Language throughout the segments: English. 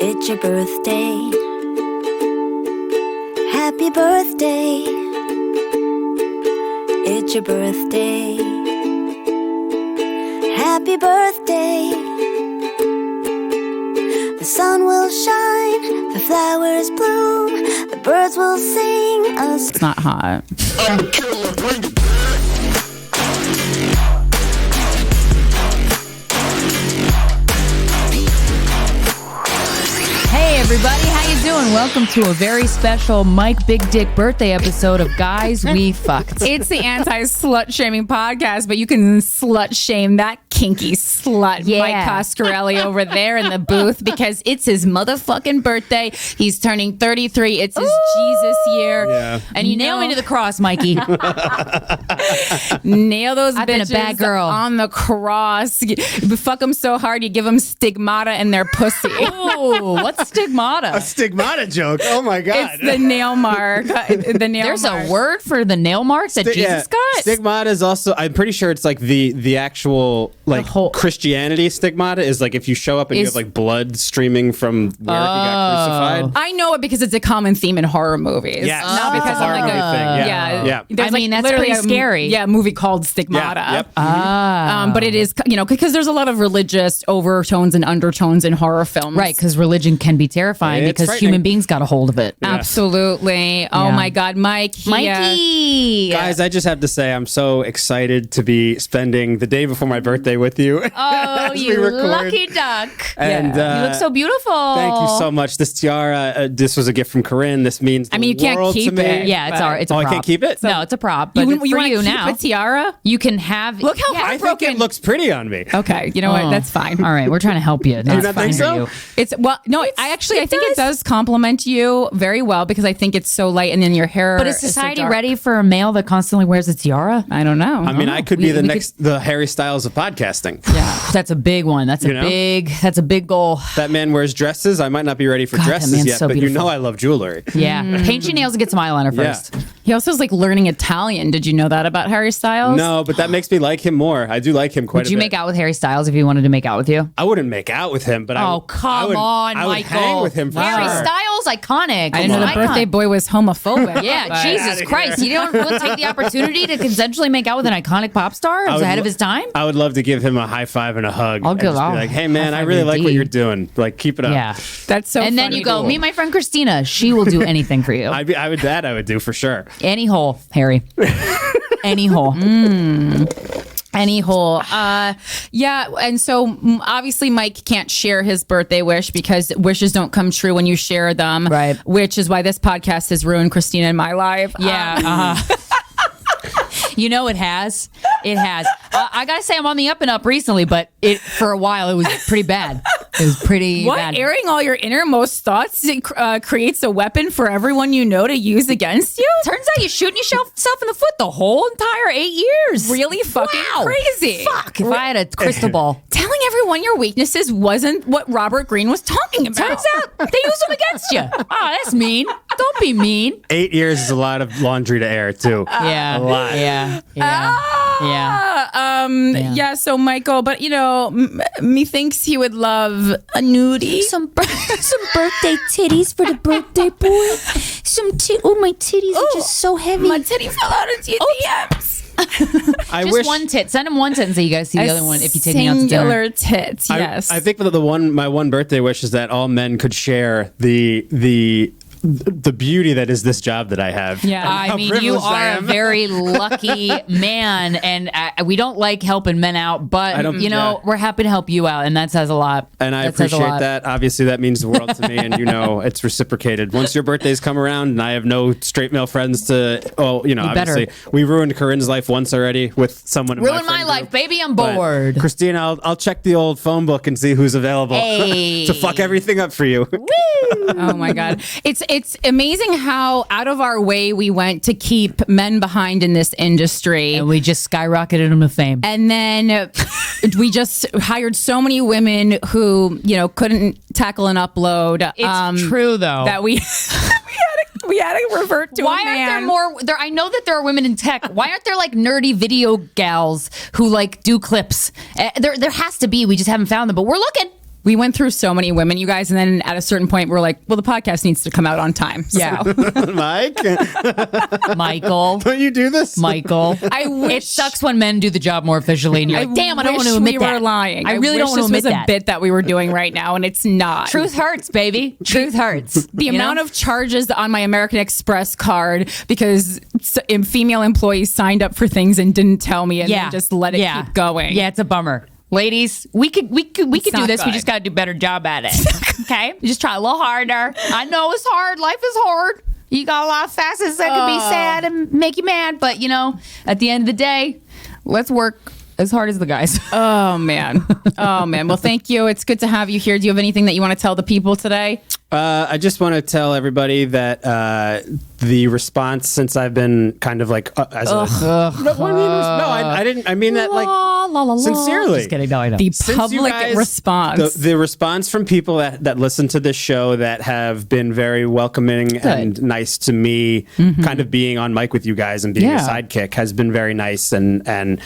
It's your birthday. Happy birthday. It's your birthday. Happy birthday. The sun will shine, the flowers bloom, the birds will sing. It's not hot. I'm the killer, bring it back. Hey everybody, how you doing? Welcome to a very special Mike Big Dick birthday episode of Guys We Fcked. It's the anti-slut shaming podcast, but you can slut shame that kinky slut, Yeah. Mike Coscarelli over there in the booth because it's his motherfucking birthday. He's turning 33. It's his Jesus year. Yeah. And you nailed me to the cross, Mikey. Nail those I've bitches been a bad girl. on the cross. You fuck them so hard, you give them stigmata in their pussy. Ooh, what's stigmata? A stigmata joke. Oh my God. It's the nail mark. The nail There's mark. a word for the nail marks that Jesus got? Stigmata is also, I'm pretty sure it's like the actual like whole- Christianity stigmata is like if you show up and you have like blood streaming from where he got crucified. I know it because it's a common theme in horror movies. Yes. Not because It's a I'm horror like movie thing. Yeah. Yeah. There's I mean, that's literally pretty scary. a movie called Stigmata. Yeah. Yep. But it is, because there's a lot of religious overtones and undertones in horror films. Right, because religion can be terrifying It's because frightening. human beings got a hold of it. Absolutely. Oh Yeah. my God, Mike. Mikey! Guys, I just have to say I'm so excited to be spending the day before my birthday with you. Oh, as we you record. lucky duck. And You look so beautiful. thank you so much. This tiara, this was a gift from Corinne. This means the you can't world keep to me. it. Yeah, it's But- our. It's a Oh, I prop. can't keep it? No, it's a prop. But You for want to you keep now, a tiara? you can have. Look how I think heartbroken. it looks pretty on me. Okay, you know what? Oh. That's fine. All right, we're trying to help you. Do you not think so? It's I think it does compliment you very well because I think it's so light and then your hair. But is so society dark. ready for a male that constantly wears a tiara? I don't know. I mean, I could be the Harry Styles of podcasting. Yeah, that's a big one. That's You know? That's a big goal. That man wears dresses. I might not be ready for God, that dresses man's yet, so but beautiful. you know I love jewelry. Yeah, paint your nails and get some eyeliner Yeah. first. He also is like learning Italian. Did you know that about Harry Styles? No, but that makes me like him more. I do like him quite Would a you bit. make out with Harry Styles if he wanted to make out with you? I wouldn't make out with him, but I Oh, would, come on, I would Michael. hang with him for Harry sure. Styles, iconic. I didn't know the Icon. birthday boy was homophobic. Yeah, but- Jesus Christ. You don't want to take the opportunity to consensually make out with an iconic pop star? It was would ahead lo- of his time? I would love to give him a high five and a hug. I'll and give- just be I'll like, hey man, I high-five really you like what indeed. you're doing. Like, keep it up. Yeah. That's so. And then funny. you go, meet my friend Krystyna. She will do anything for you. I would do for sure. Any hole, Harry. Any hole. Any hole. Yeah. And so obviously Mike can't share his birthday wish because wishes don't come true when you share them. Right. Which is why this podcast has ruined Krystyna and my life. Yeah. You know it has. It has. I gotta say I'm on the up and up recently, but for a while it was pretty bad. It was pretty What? bad. Airing all your innermost thoughts creates a weapon for everyone you know to use against you? Turns out you're shooting yourself in the foot the whole entire 8 years. Really fucking Wow. crazy. Fuck. If I had a crystal ball. Telling everyone your weaknesses wasn't what Robert Greene was talking about. Turns out they use them against you. Oh, that's mean. Don't be mean. 8 years is a lot of laundry to air too. Yeah. A lot. Yeah. Yeah. Yeah, so Michael, but methinks he would love a nudie. Some birthday titties for the birthday boy. My titties are just so heavy. My titty fell out into your DMs. I Just wish one tit. Send him one tit and say you guys see the other one if you take me out to dinner. Singular tits, yes. I think that my one birthday wish is that all men could share the beauty that is this job that I have. Yeah. And I how mean, you privileged I are a am. very lucky man, and we don't like helping men out, but we're happy to help you out, and that says a lot. And I That says a appreciate lot. that. Obviously, that means the world to me, and it's reciprocated. Once your birthdays come around, and I have no straight male friends to, obviously, we ruined Corinne's life once already with someone. In Ruin my friend life, group. baby. I'm But bored. Christina, I'll check the old phone book and see who's available Hey. to fuck everything up for you. Oh my God. It's amazing how out of our way we went to keep men behind in this industry. And we just skyrocketed them to fame. And then we just hired so many women who, couldn't tackle an upload. It's true, though. That we we had to revert to Why a man. aren't there more? I know that there are women in tech. Why aren't there like nerdy video gals who like do clips? There has to be. We just haven't found them, but we're looking. We went through so many women, you guys, and then at a certain point, we're like, well, the podcast needs to come out on time. Yeah. Mike, Michael. don't you do this? Michael. I wish It sucks when men do the job more efficiently, and you're like, damn, I don't want to admit we that. were lying. I really don't want to admit this was that. a bit that we were doing right now, and it's not. Truth hurts, baby. Truth hurts. The amount of charges on my American Express card because female employees signed up for things and didn't tell me, and then just let it keep going. Yeah, it's a bummer. Ladies, we could do not this. We good. just got to do a better job at it. Okay? You just try a little harder. I know it's hard. Life is hard. You got a lot of facets that can be sad and make you mad. But, at the end of the day, let's work as hard as the guys. Oh, man. Well, thank you. It's good to have you here. Do you have anything that you want to tell the people today? I just want to tell everybody that the response since I've been kind of like I didn't. I mean that like sincerely. Just kidding. No, I know. The Since you public guys- response. The response from people that listen to this show that have been very welcoming and nice to me, kind of being on mic with you guys and being a sidekick has been very nice and.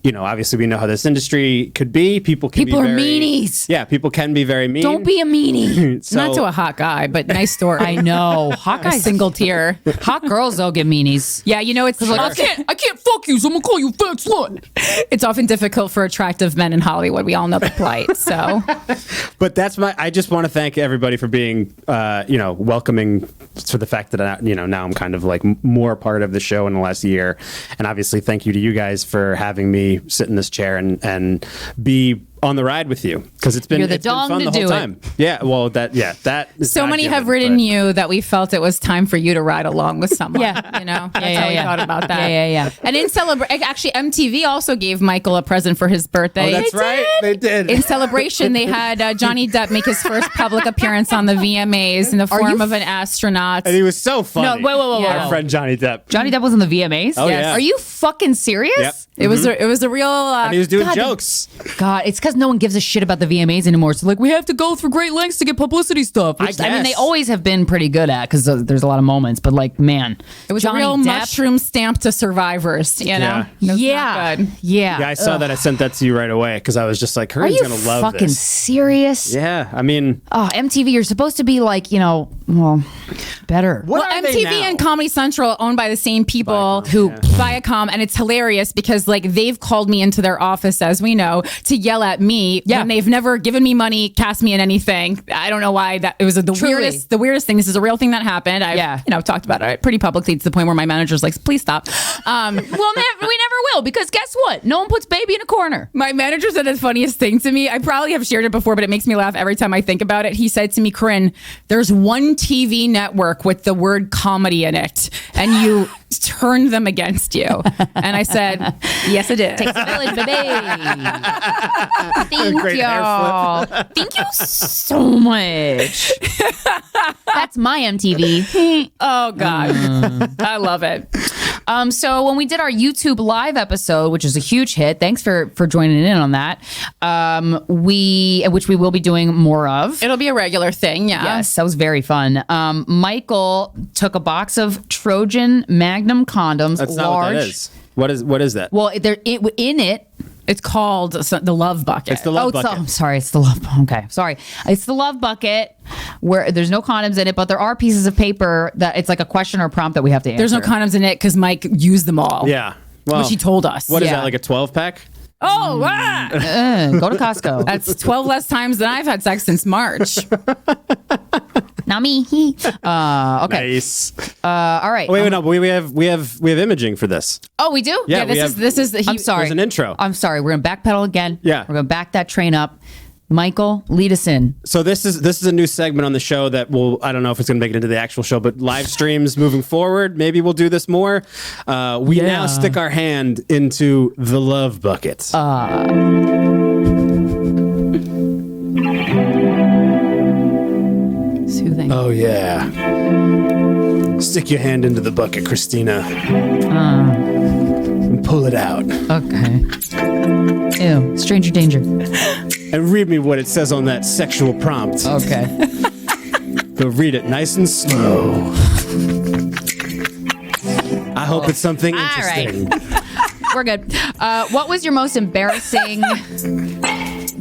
Obviously we know how this industry could be. People are meanies. Yeah, people can be very mean. Don't be a meanie. So, Not to a hot guy, but nice story. I know. Hot A guys. single tier. Hot girls, they'll get meanies. Yeah, it's like, I can't fuck you, so I'm going to call you a fat slut. it's often difficult for attractive men in Hollywood. We all know the plight. So But I just want to thank everybody for being, welcoming for the fact that, now I'm kind of like more part of the show in the last year. And obviously thank you to you guys for having me sit in this chair and be on the ride with you because it's been You're the it's been dong fun to the whole do it. time. Yeah, well, that is so God many given, have written but- you that we felt it was time for you to ride along with someone. Yeah. That's how we thought about that. Yeah. And in celebration, actually, MTV also gave Michael a present for his birthday. Oh, that's right. They did. In celebration, they had Johnny Depp make his first public appearance on the VMAs in the form of an astronaut. And he was so funny. No, wait. Our friend Johnny Depp. Johnny Depp was on the VMAs? Oh, yeah. Are you fucking serious? Yep. It was a real. And he was doing God, jokes. God, it's because no one gives a shit about the VMAs anymore. So we have to go through great lengths to get publicity stuff. Which, I mean, they guess. always have been pretty good at because there's a lot of moments. But man, It was Johnny a real Depp, mushroom stamp to survivors. You know. It was not good. Yeah. Yeah, I saw that. I sent that to you right away because I was just like, Are Corinne's you going to love fucking this. serious? Yeah, I mean, Oh, MTV, you're supposed to be like, better. what Well, are they MTV now? and Comedy Central are owned by the same people who Viacom, and it's hilarious because they've called me into their office, as we know, to yell at me when they've never given me money, cast me in anything. I don't know why that it was the Truly. weirdest thing. This is a real thing that happened. I've talked about it pretty publicly to the point where my manager's like, please stop. Well, we never will because guess what? No one puts baby in a corner. My manager said the funniest thing to me. I probably have shared it before, but it makes me laugh every time I think about it. He said to me, Corinne, there's one TV network with the word comedy in it, and you turned them against you. And I said, yes, it did. Takes a village, baby. Thank Great hair y'all. Thank you so much. That's my MTV. Oh, God. I love it. So when we did our YouTube live episode, which is a huge hit, thanks for joining in on that. Which we will be doing more of. It'll be a regular thing, yeah. Yes, that was very fun. Michael took a box of Trojan Magnum condoms. That's not large. what that is. What is that? Well, in it. It's called the Love Bucket. It's the love bucket. I'm sorry. It's the love. Okay, sorry. It's the love bucket where there's no condoms in it, but there are pieces of paper that it's like a question or prompt that we have to answer. There's no condoms in it because Mike used them all. Yeah. Well, Which he told us. What is Yeah. that, like a 12-pack? Oh, Go to Costco. That's 12 less times than I've had sex since March. Not me. Okay. Nice. All right. Oh, wait, no, but we have imaging for this. Oh, we do? Yeah, This is I'm sorry. There's an intro. I'm sorry. We're going to backpedal again. Yeah. We're going to back that train up. Michael, lead us in. So this is a new segment on the show that I don't know if it's going to make it into the actual show, but live streams moving forward, maybe we'll do this more. We now stick our hand into the love bucket. Soothing. Oh, yeah. Stick your hand into the bucket, Krystyna. And pull it out. Okay. Ew. Stranger danger. And read me what it says on that sexual prompt. Okay. But read it nice and slow. I hope it's something All right. interesting. We're good. What was your most embarrassing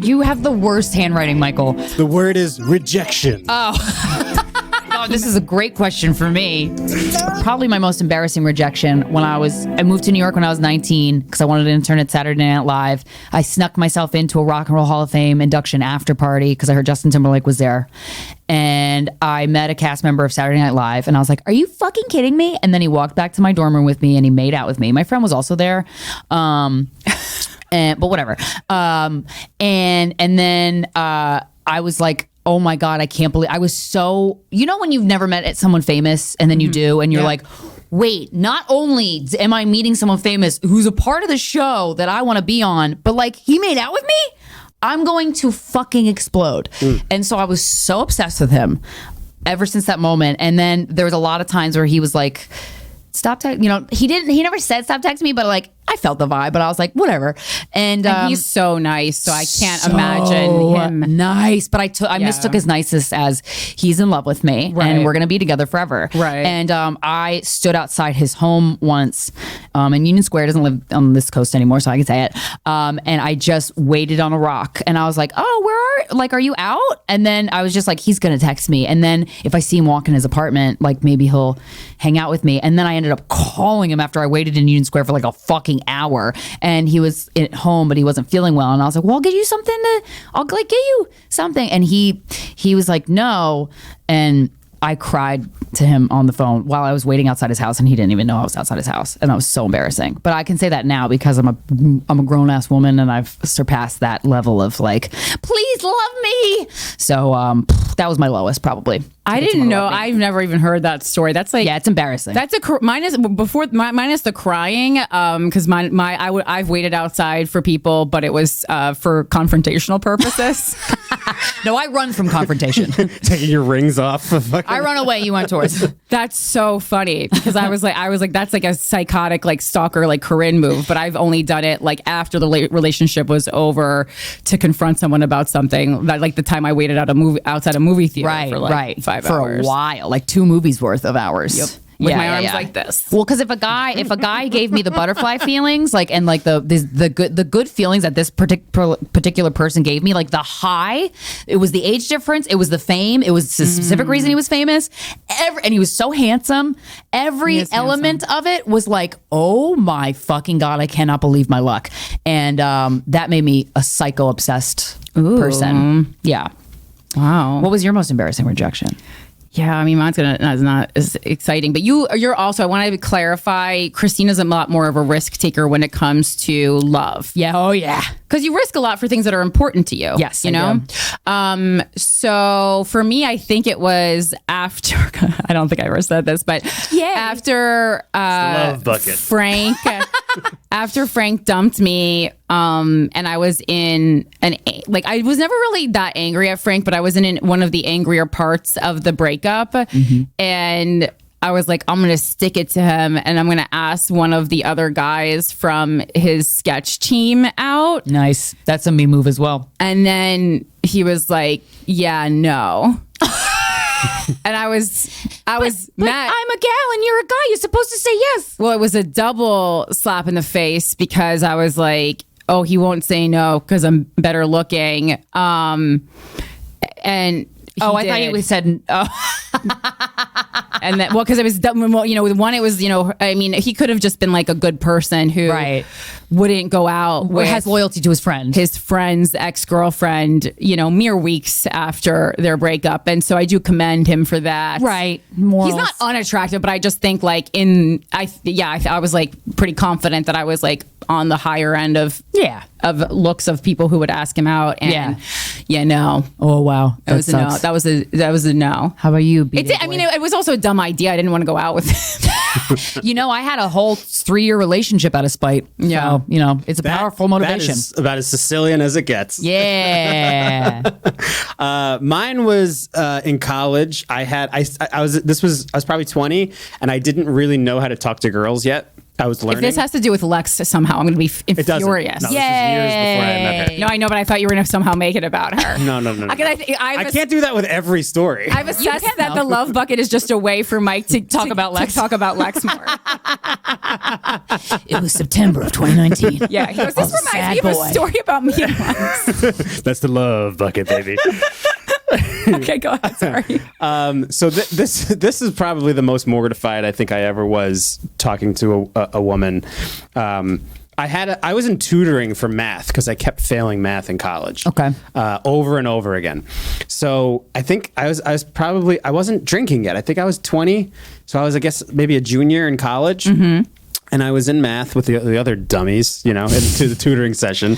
You have the worst handwriting, Michael. The word is rejection. Oh, this is a great question for me. Probably my most embarrassing rejection when I moved to New York when I was 19 because I wanted to intern at Saturday Night Live. I snuck myself into a Rock and Roll Hall of Fame induction after party because I heard Justin Timberlake was there. And I met a cast member of Saturday Night Live and I was like, are you fucking kidding me? And then he walked back to my dorm room with me and he made out with me. My friend was also there. But whatever. And then I was like, oh my God, I can't believe I was so, when you've never met someone famous and then you do, and you're like, wait, not only am I meeting someone famous who's a part of the show that I want to be on, but like he made out with me? I'm going to fucking explode. And so I was so obsessed with him ever since that moment. And then there was a lot of times where he was like, stop texting, he never said stop texting me, but like I felt the vibe, but I was like, whatever. And he's so nice, so I can't imagine him nice. But I mistook his niceness as he's in love with me and we're gonna be together forever. Right. And I stood outside his home once, and Union Square doesn't live on this coast anymore, so I can say it. And I just waited on a rock, and I was like, oh, are you out? And then I was just like, he's gonna text me, and then if I see him walk in his apartment, like maybe he'll hang out with me. And then I ended up calling him after I waited in Union Square for like a fucking hour, and he was at home but he wasn't feeling well, and I was like, well, I'll get you something, and he was like, no. And I cried to him on the phone while I was waiting outside his house, and he didn't even know I was outside his house, and that was so embarrassing. But I can say that now because I'm a grown-ass woman and I've surpassed that level of like, please love me. So that was my lowest probably. I didn't know. I've never even heard that story. That's like, yeah, it's embarrassing. That's minus the crying. Because I've waited outside for people, but it was for confrontational purposes. No, I run from confrontation. Taking your rings off. I run away. You went towards. That's so funny because I was like, that's like a psychotic, like stalker, like Corinne move. But I've only done it like after the relationship was over to confront someone about something. Like the time I waited outside a movie theater for like 5 for hours. A while, like 2 movies worth of hours. Yep. With my arms like this. Well, because if a guy gave me the butterfly feelings, like, and like the good feelings that this particular person gave me, like the high, it was the age difference, it was the fame, it was the specific reason he was famous, and he was so handsome. Every element of it was like, oh my fucking God, I cannot believe my luck, and that made me a psycho obsessed person. Yeah. Wow. What was your most embarrassing rejection? Yeah, I mean, mine's not as exciting, but you're also, I want to clarify, Krystyna's a lot more of a risk taker when it comes to love. Yeah, oh yeah. Because you risk a lot for things that are important to you. Yes, you know? So for me, I think it was after, I don't think I ever said this, but after love bucket. Frank, after Frank dumped me, and I was in I was never really that angry at Frank, but I was in one of the angrier parts of the breakup. And I was like, I'm going to stick it to him, and I'm going to ask one of the other guys from his sketch team out. Nice. That's a me move as well. And then he was like, yeah, no. And I was mad. I'm a gal and you're a guy. You're supposed to say yes. Well, it was a double slap in the face because I was like, oh, he won't say no because I'm better looking. And I thought you said, and then, well, because it was, one, it was, I mean, he could have just been like a good person who wouldn't go out with, has loyalty to his friend's ex-girlfriend, mere weeks after their breakup. And so I do commend him for that. Right. Morals. He's not unattractive, but I just think like I was like pretty confident that I was like on the higher end of looks of people who would ask him out. And no. Oh, wow. That was a no. That was a no. How about you? It was also a dumb idea. I didn't want to go out with him. I had a whole 3-year relationship out of spite. Yeah. So, it's a powerful motivation. That is about as Sicilian as it gets. Yeah. Mine was in college. I was probably 20 and I didn't really know how to talk to girls yet. I was learning. If this has to do with Lex somehow, I'm going to be it doesn't. furious. No, this was years before I met her. No, I know, but I thought you were going to somehow make it about her. No. I can't do that with every story. I've assessed that the love bucket is just a way for Mike to Talk about Lex. talk about Lex more. It was September of 2019. Yeah, he goes, this reminds me of a story about me once. That's the love bucket, baby. Okay, go ahead. Sorry. So this is probably the most mortified I think I ever was talking to a woman. I was in tutoring for math because I kept failing math in college. Okay. Over and over again. So I think I wasn't drinking yet. I think I was 20. So I was, I guess, maybe a junior in college. Mm-hmm. And I was in math with the other dummies, into the tutoring session.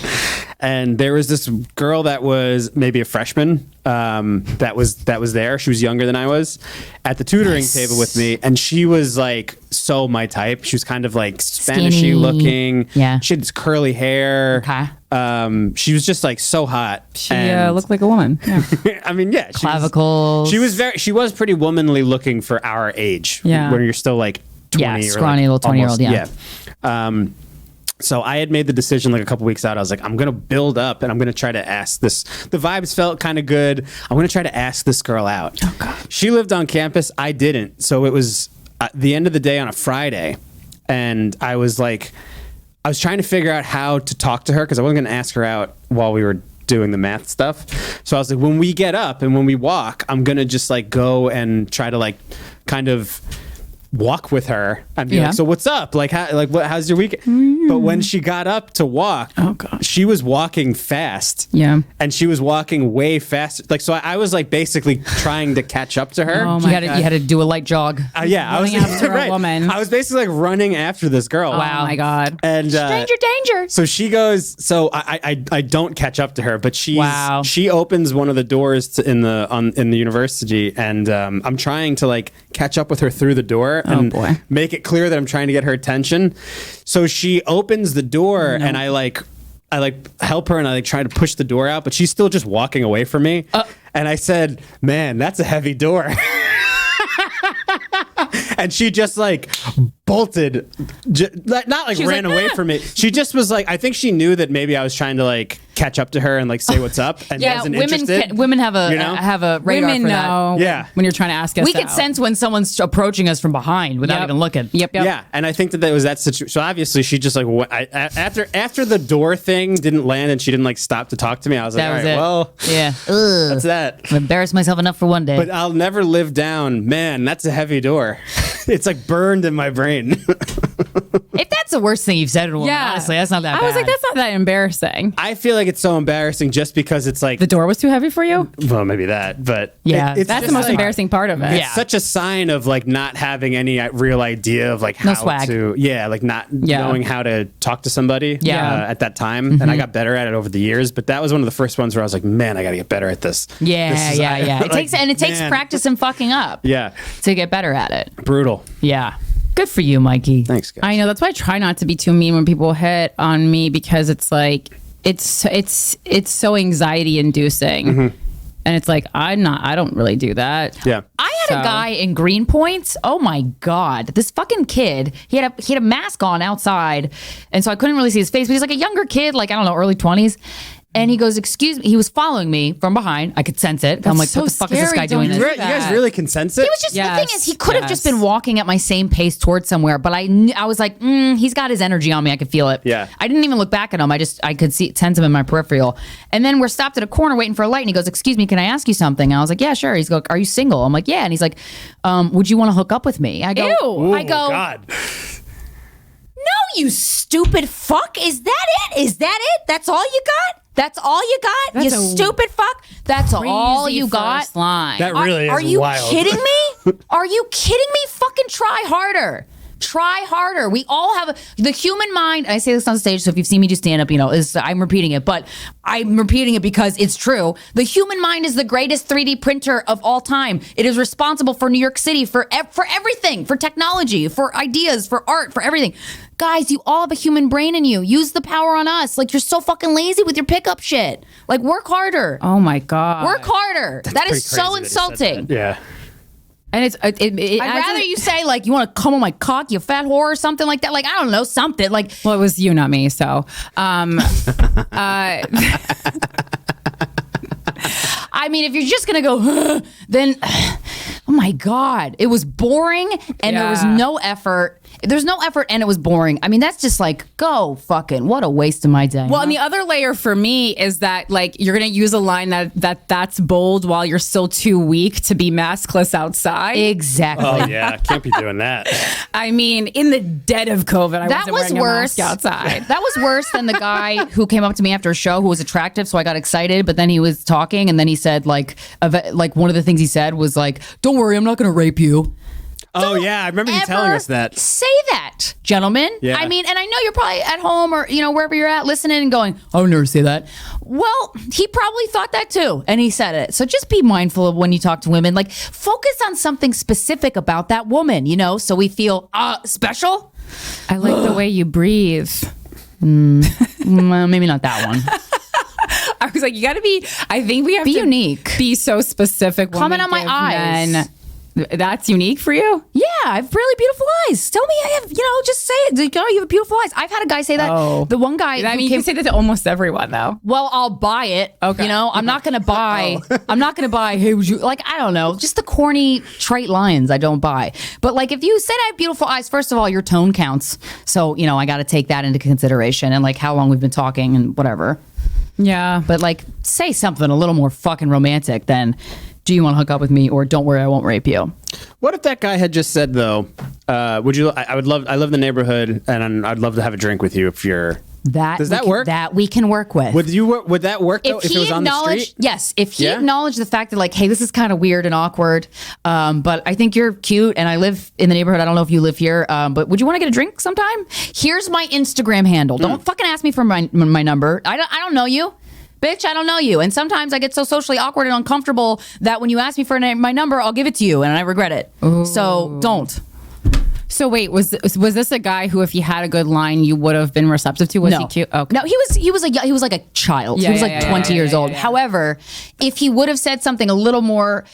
And there was this girl that was maybe a freshman that was there. She was younger than I was at the tutoring table with me. And she was like so my type. She was kind of like Spanishy Skinny. looking. Yeah. She had this curly hair. Okay. She was just like so hot. She looked like a woman. Yeah. I mean, yeah. Clavicles. She was pretty womanly looking for our age. Yeah. When you're still like 20 or scrawny little 20-year-old, yeah. So I had made the decision like a couple weeks out. I was like, I'm going to build up and I'm going to try to ask this. The vibes felt kind of good. I'm going to try to ask this girl out. Oh, God. She lived on campus. I didn't. So it was the end of the day on a Friday. And I was trying to figure out how to talk to her because I wasn't going to ask her out while we were doing the math stuff. So I was like, when we get up and when we walk, I'm going to just like go and try to like kind of walk with her and be like, so what's up? Like, how's your weekend? But when she got up to walk, she was walking fast. Yeah. And she was walking way faster. Like, so I was like basically trying to catch up to her. Oh You had to do a light jog. Yeah. I was Running after a woman. I was basically like running after this girl. Wow. Oh my God. And Stranger danger. so she goes. So I don't catch up to her, but she opens one of the doors in the university, and I'm trying to like catch up with her through the door and make it clear that I'm trying to get her attention. So she opens the door, and I help her, and I like try to push the door out, but she's still just walking away from me. And I said, "Man, that's a heavy door." And she just like bolted, not like ran away from me. She just was like, I think she knew that maybe I was trying to like catch up to her and like say what's up, and wasn't interested. Women have a radar Women for know that. when you're trying to ask us We out. can sense when someone's approaching us from behind without even looking. Yep. Yeah, and I think that was that situation. So obviously she just like after the door thing didn't land and she didn't like stop to talk to me. I was like, all right, well, yeah, that's that. I've embarrassed myself enough for one day. But I'll never live down. Man, that's a heavy door. It's like burned in my brain. If that's the worst thing you've said to a woman, honestly, that's not that bad. I was like, that's not that embarrassing. I feel like it's so embarrassing just because it's like The door was too heavy for you? well, maybe that, but Yeah, it's That's just the most like- embarrassing part of it. It's such a sign of like not having any real idea of like how swag. to like not knowing how to talk to somebody at that time. And I got better at it over the years, but that was one of the first ones where I was like, man, I got to get better at this. Yeah. It takes practice and fucking up. Yeah, To get better at it. brutal. Yeah. Good for you, Mikey. Thanks, guys. I know. That's why I try not to be too mean when people hit on me, because it's like it's so anxiety inducing. Mm-hmm. And it's like I don't really do that. Yeah. I had a guy in Greenpoint. Oh my God. This fucking kid, he had a mask on outside. And so I couldn't really see his face, but he's like a younger kid, like, I don't know, early 20s. And he goes, excuse me. He was following me from behind. I could sense it. I'm like, so what the fuck is this scary. guy doing Don't this? do You guys really can sense it? He was just the thing is he could have just Yes. been walking at my same pace towards somewhere, but I was like, he's got his energy on me. I could feel it. Yeah. I didn't even look back at him. I could sense him in my peripheral. And then we're stopped at a corner waiting for a light, and he goes, "Excuse me, can I ask you something?" And I was like, "Yeah, sure." He's like, "Are you single?" I'm like, "Yeah." And he's like, "Would you want to hook up with me?" I go, Ew. Oh, I go, God. "No, you stupid fuck. Is that it? Is that it? That's all you got? That's all you got? That's you a stupid fuck? That's all Crazy you got?" first line. That really Are is you wild. kidding me? Are you kidding me? Fucking try harder. Try harder. We all have the human mind. I say this on stage, so if you've seen me do stand up, I'm repeating it, but I'm repeating it because it's true. The human mind is the greatest 3D printer of all time. It is responsible for New York City, for everything, for technology, for ideas, for art, for everything. Guys, you all have a human brain in you. Use the power on us. Like, you're so fucking lazy with your pickup shit. Like, work harder. Oh my God. Work harder. That Pretty is so crazy that he said insulting. that. Yeah. And it's I'd rather you say like, you want to come on my cock, you fat whore, or something like that. Like, I don't know, something like. Well, it was you, not me. So, I mean, if you're just gonna go, then, oh my God, it was boring and there was no effort. There's no effort and it was boring. I mean, that's just like, go fucking, what a waste of my day. Well, and the other layer for me is that like you're gonna use a line that's bold while you're still too weak to be maskless outside. Exactly. Oh yeah, can't be doing that. I mean, in the dead of COVID, I That wasn't was wearing a worse mask outside. That was worse than the guy who came up to me after a show who was attractive, so I got excited. But then he was talking, and then he said like one of the things he said was like, "Don't worry, I'm not going to rape you." Oh yeah, I remember you telling us that. Say that, gentlemen. Yeah. I mean, and I know you're probably at home or wherever you're at listening and going, "I would never say that." Well, he probably thought that too, and he said it. So just be mindful of when you talk to women. Like, focus on something specific about that woman, so we feel special. I like the way you breathe. Well, maybe not that one. I was like, you got to be. I think we have Be to unique. Be so specific. Comment on my eyes. That's unique for you? Yeah, I have really beautiful eyes. Tell me I have, just say it. You have beautiful eyes. I've had a guy say that. Oh. The one guy. I mean, you can say that to almost everyone, though. Well, I'll buy it. Okay. I'm not gonna buy. I'm not gonna buy. Hey, would you like? I don't know. Just the corny trite lines I don't buy. But like, if you said I have beautiful eyes, first of all, your tone counts. So I got to take that into consideration and like how long we've been talking and whatever. Yeah. But like, say something a little more fucking romantic than, do you want to hook up with me, or don't worry, I won't rape you. What if that guy had just said though, would you? I live in the neighborhood, and I'd love to have a drink with you if you're. Does that work? That we can work with. Would that work though, if it was on the street? Yes, if he acknowledged the fact that like, hey, this is kind of weird and awkward, but I think you're cute and I live in the neighborhood. I don't know if you live here, but would you want to get a drink sometime? Here's my Instagram handle. Don't fucking ask me for my number. I don't know you. Bitch, I don't know you. And sometimes I get so socially awkward and uncomfortable that when you ask me for my number, I'll give it to you and I regret it. Ooh. So don't. So wait, was this a guy who, if he had a good line, you would have been receptive to? Was he cute? Okay. No, he was like a child. Yeah, he was like 20 years old. Yeah. However, if he would have said something a little more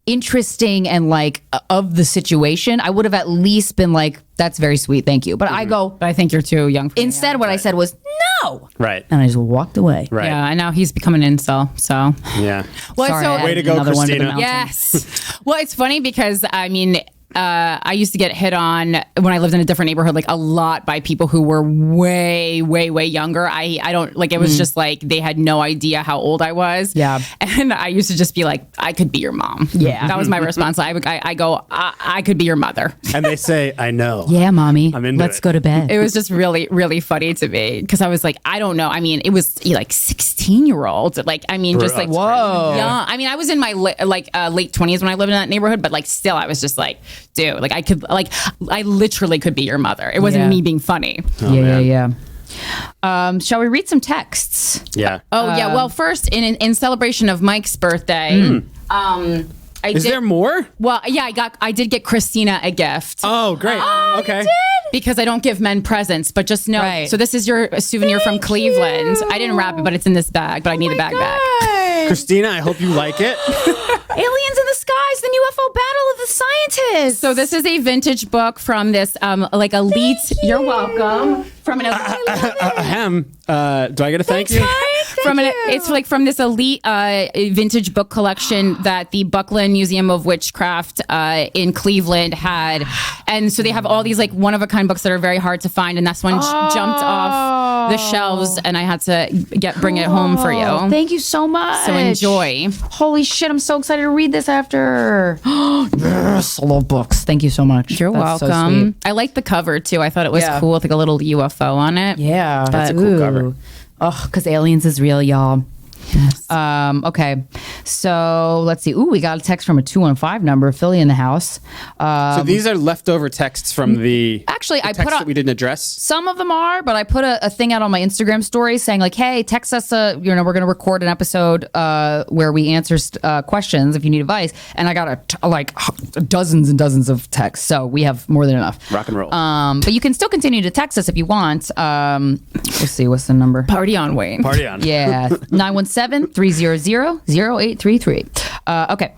interesting and like of the situation, I would have at least been like, that's very sweet, thank you. But But I think you're too young for me. Instead, what I said was no. Right. And I just walked away. Right. Yeah, and now he's becoming an incel. So Yeah. well, Sorry, so I way to added go, another one to the Krystyna. mountain. yes. Well, it's funny because I mean, I used to get hit on when I lived in a different neighborhood, like a lot by people who were way, way, way younger. I don't like, it was just like, they had no idea how old I was. Yeah. And I used to just be like, I could be your mom. Yeah. That was my response. I go, I could be your mother. And they say, I know. Yeah, mommy. I'm into Let's it. go to bed. It was just really, really funny to me because I was like, I don't know. I mean, it was like 16-year-olds. Like, I mean, just like, That's whoa. yeah. I mean, I was in my late 20s when I lived in that neighborhood, but like still, I was just like, dude, like I literally could be your mother. It wasn't Yeah. me being funny. Yeah. Shall we read some texts? Yeah. Oh yeah. Well, first in celebration of Mike's birthday, Is there more? Well, yeah, I did get Krystyna a gift. Oh, great. Okay. Because I don't give men presents, but just know. Right. So this is your souvenir from Cleveland. I didn't wrap it, but it's in this bag. But I need the bag back. Christina, I hope you like it. Aliens in the Skies, the UFO Battle of the Scientists. So this is a vintage book from this like elite. You're welcome. From an Ahem. Do I get a thank you? it's like from this elite vintage book collection that the Buckland Museum of Witchcraft in Cleveland had, and so they have all these like one of a kind books that are very hard to find, and this one jumped off the shelves, and I had to bring it home for you. Thank you so much. So enjoy. Holy shit, I'm so excited to read this after. Yes, I love books. Thank you so much. You're That's so welcome. sweet. I like the cover too. I thought it was cool with like a little UFO on it. Yeah. That's a cool cover. Oh, because aliens is real, y'all. Yes. Okay. So let's see. Ooh, we got a text from a 215 number, Philly in the house. So these are leftover texts from the Actually, I text put that we didn't address. Some of them are, but I put a thing out on my Instagram story saying like, hey, text us, we're going to record an episode where we answer questions if you need advice. And I got dozens and dozens of texts. So we have more than enough. Rock and roll. But you can still continue to text us if you want. Let's see, what's the number? Party on, Wayne. Party on. Yeah, 917-300-0833. Okay.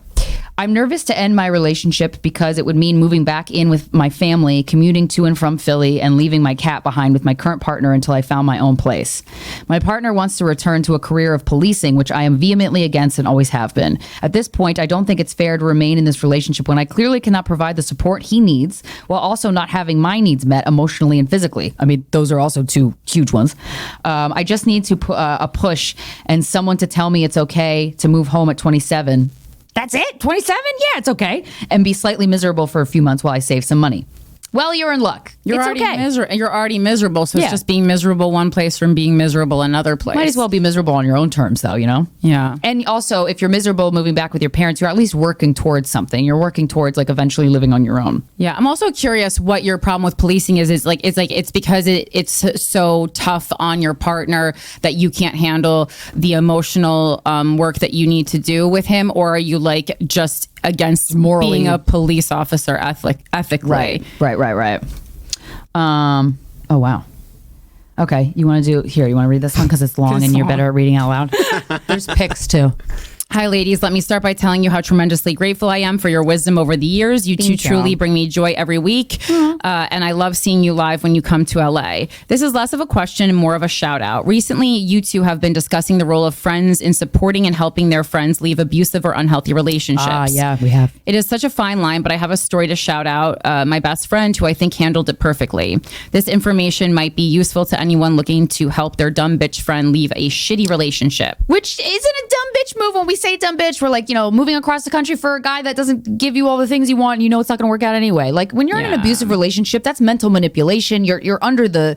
I'm nervous to end my relationship because it would mean moving back in with my family, commuting to and from Philly, and leaving my cat behind with my current partner until I found my own place. My partner wants to return to a career of policing, which I am vehemently against and always have been. At this point, I don't think it's fair to remain in this relationship when I clearly cannot provide the support he needs while also not having my needs met emotionally and physically. I mean, those are also two huge ones. I just need to a push and someone to tell me it's okay to move home at 27. That's it? 27? Yeah, it's okay. And be slightly miserable for a few months while I save some money. Well, you're in luck. You're it's You're already miserable, so Yeah. it's just being miserable one place from being miserable another place. Might as well be miserable on your own terms, though, you know? Yeah. And also, if you're miserable moving back with your parents, you're at least working towards something. You're working towards like eventually living on your own. Yeah, I'm also curious what your problem with policing is. It's because it's so tough on your partner that you can't handle the emotional work that you need to do with him, or are you like just against Morally. being a police officer ethically? Right. Oh wow. Okay, you want to read this one because it's long and you're better at reading out loud. There's pics too. Hi, ladies. Let me start by telling you how tremendously grateful I am for your wisdom over the years. You two truly bring me joy every week. And I love seeing you live when you come to LA. This is less of a question and more of a shout out. Recently, you two have been discussing the role of friends in supporting and helping their friends leave abusive or unhealthy relationships. Yeah, we have. It is such a fine line, but I have a story to shout out my best friend who I think handled it perfectly. This information might be useful to anyone looking to help their dumb bitch friend leave a shitty relationship. Which isn't a dumb bitch move. When we say dumb bitch, we're like, moving across the country for a guy that doesn't give you all the things you want and you know it's not going to work out anyway. Like when you're in an abusive relationship, that's mental manipulation. You're under the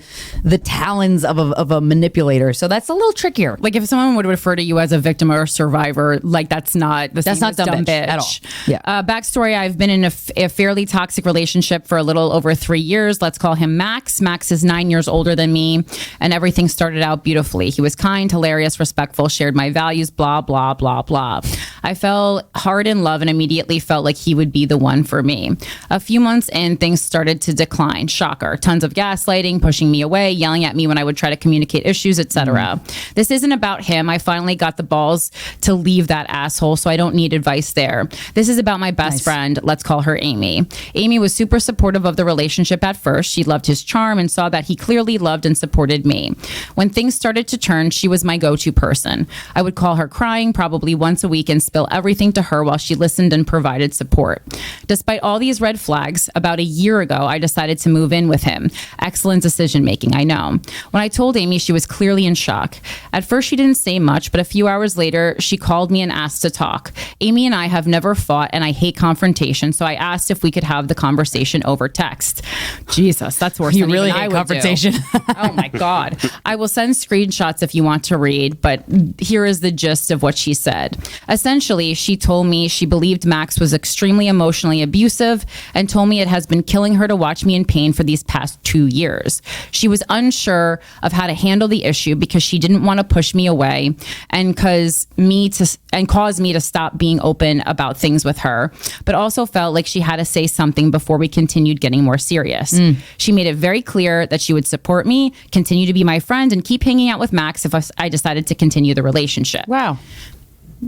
talons of a manipulator. So that's a little trickier. Like if someone would refer to you as a victim or a survivor, like that's not the same as dumb bitch at all. Yeah. Backstory: I've been in a fairly toxic relationship for a little over 3 years. Let's call him Max. Max is 9 years older than me, and everything started out beautifully. He was kind, hilarious, respectful, shared my values, blah blah blah blah. I fell hard in love and immediately felt like he would be the one for me. A few months in, things started to decline. Shocker. Tons of gaslighting, pushing me away, yelling at me when I would try to communicate issues, etc. This isn't about him. I finally got the balls to leave that asshole, so I don't need advice there. This is about my best friend. Let's call her Amy. Amy was super supportive of the relationship at first. She loved his charm and saw that he clearly loved and supported me. When things started to turn, she was my go-to person. I would call her crying probably once a week and spill everything to her while she listened and provided support. Despite all these red flags, about a year ago, I decided to move in with him. Excellent decision making, I know. When I told Amy, she was clearly in shock. At first, she didn't say much, but a few hours later, she called me and asked to talk. Amy and I have never fought, and I hate confrontation, so I asked if we could have the conversation over text. Jesus, that's worse than really even hate I would confrontation. do. Oh my God. I will send screenshots if you want to read, but here is the gist of what she said. Essentially, she told me she believed Max was extremely emotionally abusive and told me it has been killing her to watch me in pain for these past 2 years. She was unsure of how to handle the issue because she didn't want to push me away and cause me to stop being open about things with her, but also felt like she had to say something before we continued getting more serious. She made it very clear that she would support me, continue to be my friend, and keep hanging out with Max if I decided to continue the relationship. Wow.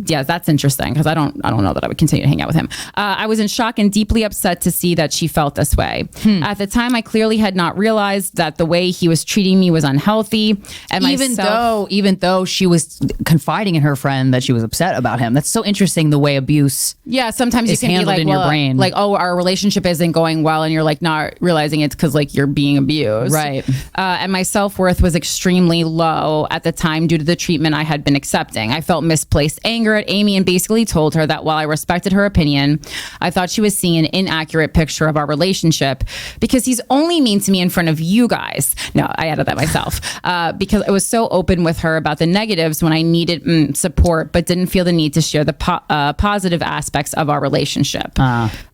Yeah, that's interesting because I don't know that I would continue to hang out with him. I was in shock and deeply upset to see that she felt this way. At the time, I clearly had not realized that the way he was treating me was unhealthy. And Even though she was confiding in her friend that she was upset about him. That's so interesting, the way abuse. Yeah, sometimes you is can be handled like, in your brain. like, oh, our relationship isn't going well, and you're like not realizing it's because like you're being abused, Right. And my self-worth was extremely low at the time due to the treatment I had been accepting. I felt misplaced anger at Amy and basically told her that while I respected her opinion, I thought she was seeing an inaccurate picture of our relationship because he's only mean to me in front of you guys. No, I added that myself because I was so open with her about the negatives when I needed support, but didn't feel the need to share the positive aspects of our relationship.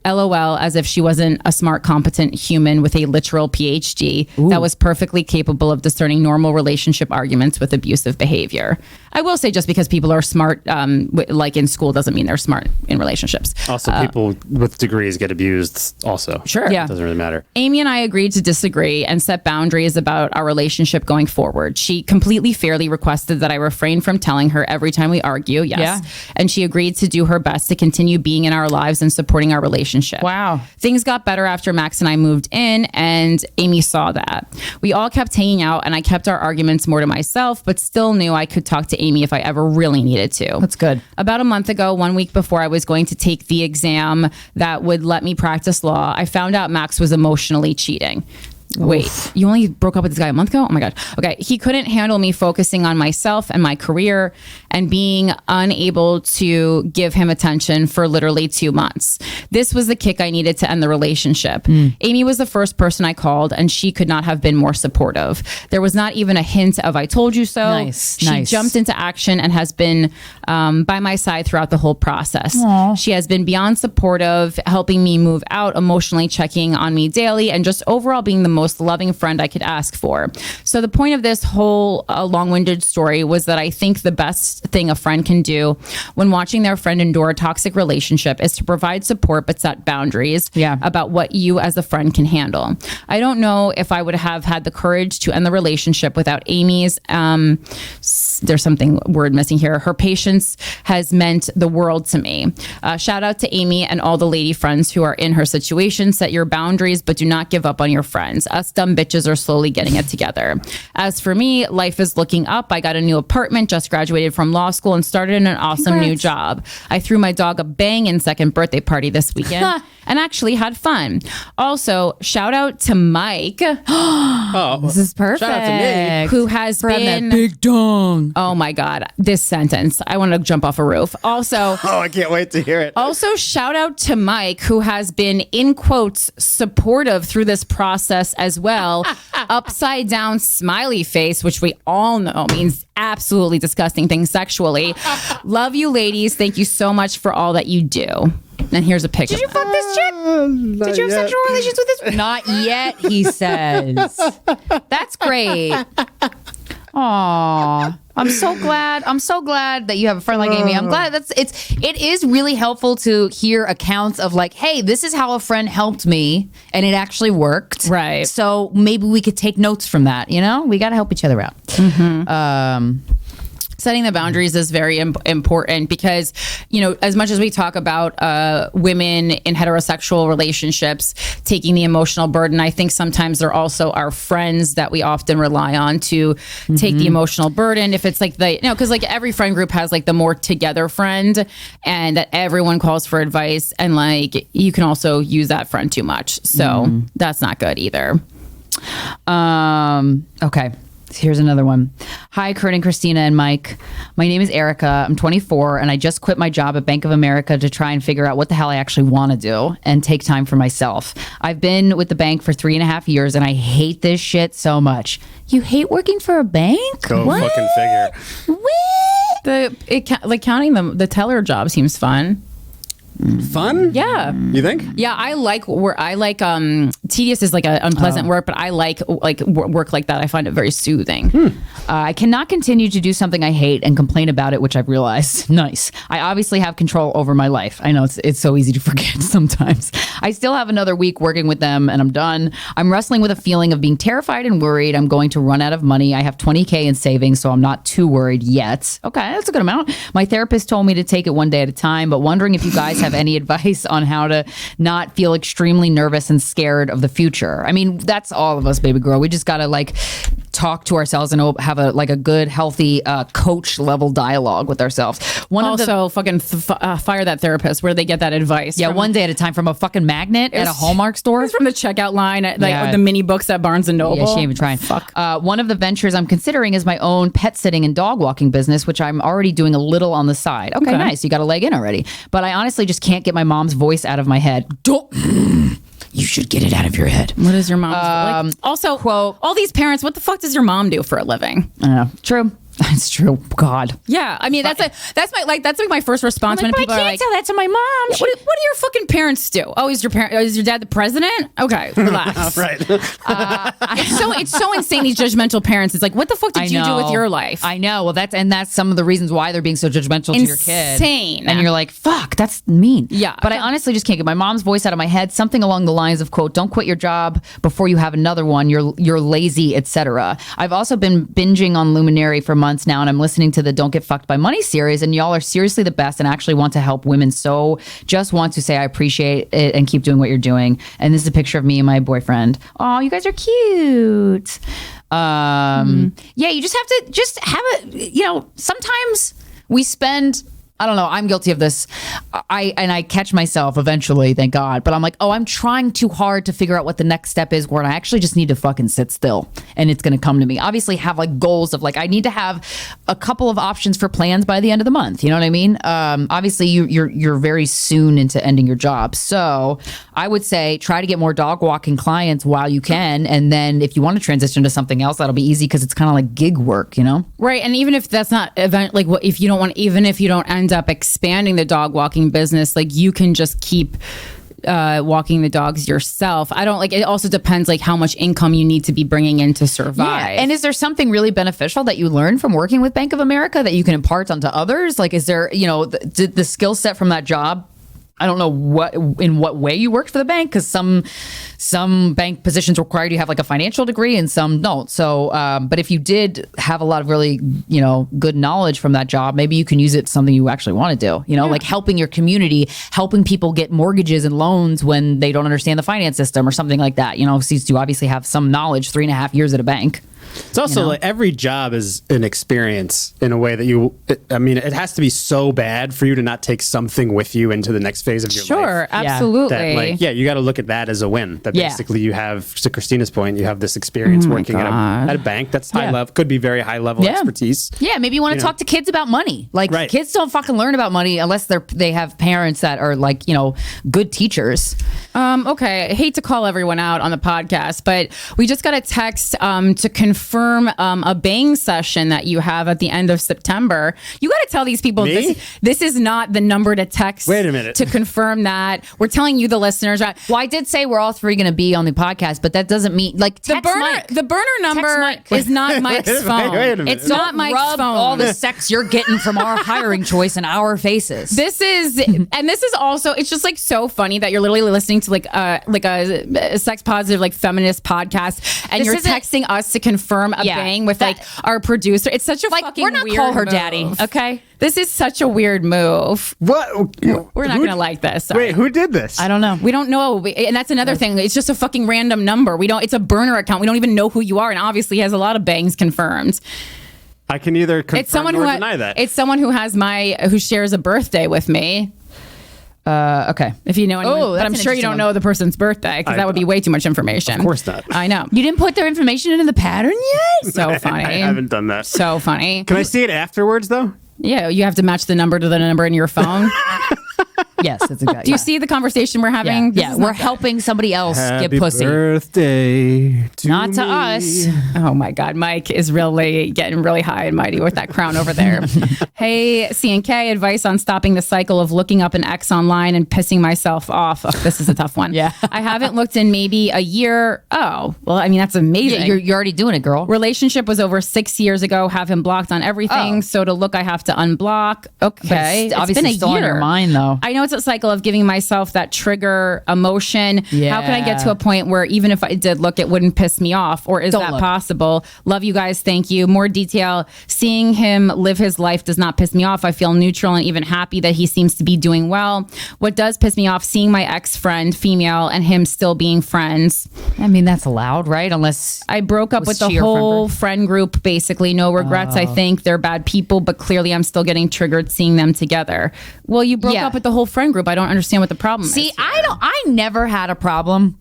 LOL, as if she wasn't a smart, competent human with a literal PhD that was perfectly capable of discerning normal relationship arguments with abusive behavior. I will say, just because people are smart, like in school, doesn't mean they're smart in relationships. Also, people with degrees get abused also. Sure. Yeah. It doesn't really matter. Amy and I agreed to disagree and set boundaries about our relationship going forward. She completely fairly requested that I refrain from telling her every time we argue. Yes. Yeah. And she agreed to do her best to continue being in our lives and supporting our relationship. Wow. Things got better after Max and I moved in, and Amy saw that. We all kept hanging out, and I kept our arguments more to myself, but still knew I could talk to Amy if I ever really needed to. That's good. About a month ago, 1 week before I was going to take the exam that would let me practice law, I found out Max was emotionally cheating. Wait, you only broke up with this guy a month ago? Oh my God. Okay. He couldn't handle me focusing on myself and my career and being unable to give him attention for literally 2 months. This was the kick I needed to end the relationship. Amy was the first person I called, and she could not have been more supportive. There was not even a hint of "I told you so." Nice. She jumped into action and has been by my side throughout the whole process. Aww. She has been beyond supportive, helping me move out, emotionally checking on me daily, and just overall being the most loving friend I could ask for. So the point of this whole long-winded story was that I think the best thing a friend can do when watching their friend endure a toxic relationship is to provide support but set boundaries about what you as a friend can handle. I don't know if I would have had the courage to end the relationship without Amy's there's something word missing here. Her patience has meant the world to me. Shout out to Amy and all the lady friends who are in her situation. Set your boundaries, but do not give up on your friends. Us dumb bitches are slowly getting it together. As for me, life is looking up. I got a new apartment, just graduated from law school, and started an awesome new job. I threw my dog a banging second birthday party this weekend and actually had fun. Also, shout out to Mike. This is perfect. Shout out to me. Who has been... that big dong. Oh my God, this sentence. I want to jump off a roof. Also... Oh, I can't wait to hear it. Also, shout out to Mike, who has been, in quotes, supportive through this process as well. Upside down smiley face, which we all know means absolutely disgusting things sexually. Love you, ladies. Thank you so much for all that you do. And here's a picture. Did you fuck this chick? Did you have sexual relations with this? Not yet, he says. That's great. Aw, I'm so glad that you have a friend like Amy. I'm glad it is really helpful to hear accounts of like, hey, this is how a friend helped me and it actually worked. Right. So maybe we could take notes from that. You know, we got to help each other out. Setting the boundaries is very important because, you know, as much as we talk about women in heterosexual relationships taking the emotional burden, I think sometimes they're also our friends that we often rely on to take the emotional burden. If it's like because like every friend group has like the more together friend and that everyone calls for advice, and like you can also use that friend too much. So that's not good either. Okay. Here's another one. Hi, Corinne and Krystyna and Mike. My name is Erica. I'm 24 and I just quit my job at Bank of America to try and figure out what the hell I actually want to do and take time for myself. I've been with the bank for 3.5 years and I hate this shit so much. You hate working for a bank? Go fucking figure. What? Counting the teller job seems fun. Fun? Yeah. You think? Yeah, I like tedious is like an unpleasant work, but I like work like that. I find it very soothing. I cannot continue to do something I hate and complain about it, which I've realized. Nice. I obviously have control over my life. I know it's so easy to forget sometimes. I still have another week working with them and I'm done. I'm wrestling with a feeling of being terrified and worried I'm going to run out of money. I have $20,000 in savings, so I'm not too worried yet. Okay, that's a good amount. My therapist told me to take it one day at a time, but wondering if you guys have any advice on how to not feel extremely nervous and scared of the future. I mean, that's all of us, baby girl. We just gotta like talk to ourselves and have a good, healthy coach level dialogue with ourselves. Fucking fire that therapist. Where do they get that advice? Yeah, one day at a time from a fucking magnet at a Hallmark store. It's from the checkout line at the mini books at Barnes and Noble. Yeah, she ain't even trying. Fuck. One of the ventures I'm considering is my own pet sitting and dog walking business, which I'm already doing a little on the side. Okay, nice. You got a leg in already. But I honestly just can't get my mom's voice out of my head. You should get it out of your head. What is your mom's also, quote, all these parents, what the fuck does your mom do for a living? True. That's true. God. Yeah, I mean that's my first response when But people I are can't like, tell that to my mom. What do your fucking parents do? Oh, is your dad the president? Okay, relax. Right. It's so insane. These judgmental parents. It's like, what the fuck did you do with your life? I know. Well, that's some of the reasons why they're being so judgmental to your kid. Insane. And you're like, fuck, that's mean. Yeah. But I honestly just can't get my mom's voice out of my head. Something along the lines of, quote, don't quit your job before you have another one. You're lazy, etc. I've also been binging on Luminary for months now, and I'm listening to the Don't Get Fucked by Money series, and y'all are seriously the best and actually want to help women. So just want to say I appreciate it and keep doing what you're doing. And this is a picture of me and my boyfriend. Oh, you guys are cute. Yeah, you just have sometimes we spend, I don't know, I'm guilty of this. I catch myself eventually, thank God. But I'm like, I'm trying too hard to figure out what the next step is, where I actually just need to fucking sit still and it's going to come to me. Obviously have like goals of like, I need to have a couple of options for plans by the end of the month. You know what I mean? Obviously you're very soon into ending your job. So I would say try to get more dog walking clients while you can. And then if you want to transition to something else, that'll be easy because it's kind of like gig work, you know? Right. And even if that's not if you don't end up expanding the dog walking business, like you can just keep walking the dogs yourself. I don't like, it also depends like how much income you need to be bringing in to survive. Yeah. And is there something really beneficial that you learned from working with Bank of America that you can impart onto others? Like, is there, the skill set from that job? I don't know in what way you worked for the bank, because some bank positions require you to have like a financial degree and some don't. So, but if you did have a lot of really, good knowledge from that job, maybe you can use it to something you actually want to do, like helping your community, helping people get mortgages and loans when they don't understand the finance system or something like that. Since you obviously have some knowledge, 3.5 years at a bank. It's also like every job is an experience in a way that it has to be so bad for you to not take something with you into the next phase of your life. Sure, absolutely. That, you got to look at that as a win. That basically you have, to Christina's point, you have this experience working at a bank that's high level, could be very high level expertise. Yeah, maybe you want to talk to kids about money. Like kids don't fucking learn about money unless they have parents that are like, good teachers. Okay, I hate to call everyone out on the podcast, but we just got a text to confirm a bang session that you have at the end of September. You got to tell these people this is not the number to text. Wait a minute. To confirm that. We're telling you, the listeners. Well, I did say we're all three going to be on the podcast, but that doesn't mean like text Mike. The burner number is not Mike's phone. Wait a minute. It's not Mike's rub phone. all the sex you're getting from our hiring choice in our faces. This is also, it's just like so funny that you're literally listening to like a sex positive, like feminist podcast, and you're texting us to confirm a bang with like our producer. It's such a fucking we're not weird call her move. Daddy, okay? This is such a weird move. What? We're not gonna like this. Sorry. Wait, who did this? I don't know. We don't know, and that's another thing. It's just a fucking random number. It's a burner account. We don't even know who you are, and obviously has a lot of bangs confirmed. I can either confirm or deny that. It's someone who shares a birthday with me. Okay. If you know anyone, but I'm an sure you don't know the person's birthday, because that would be way too much information. Of course not. I know. You didn't put their information into the pattern yet? So funny. I haven't done that. So funny. Can I see it afterwards, though? Yeah, you have to match the number to the number in your phone. Yes, that's a good. Do you see the conversation we're having? Yeah, we're helping somebody else Happy get pussy. birthday to Not to me. us. Oh my God, Mike is really getting really high and mighty with that crown over there. Hey, C&K, advice on stopping the cycle of looking up an ex online and pissing myself off. Oh, this is a tough one. Yeah. I haven't looked in maybe a year. Oh, well, I mean, that's amazing. Yeah, you're already doing it, girl. Relationship was over 6 years ago. Have him blocked on everything. Oh. So to look, I have to unblock. Okay. It's obviously been a still on year. your mind, though. I know it's a cycle of giving myself that trigger emotion. How can I get to a point where even if I did look, it wouldn't piss me off? Or is Don't that look. possible? Love you guys. Thank you. More detail. Seeing him live his life does not piss me off. I feel neutral and even happy that he seems to be doing well. What does piss me off? Seeing my ex-friend, female, and him still being friends. I mean, that's allowed, right? Unless I broke up Was with the she your whole friend group, basically. No regrets. I think they're bad people, but clearly I'm still getting triggered seeing them together. Well, you broke Yeah. up with the whole friend group. I don't understand what the problem is. See, I never had a problem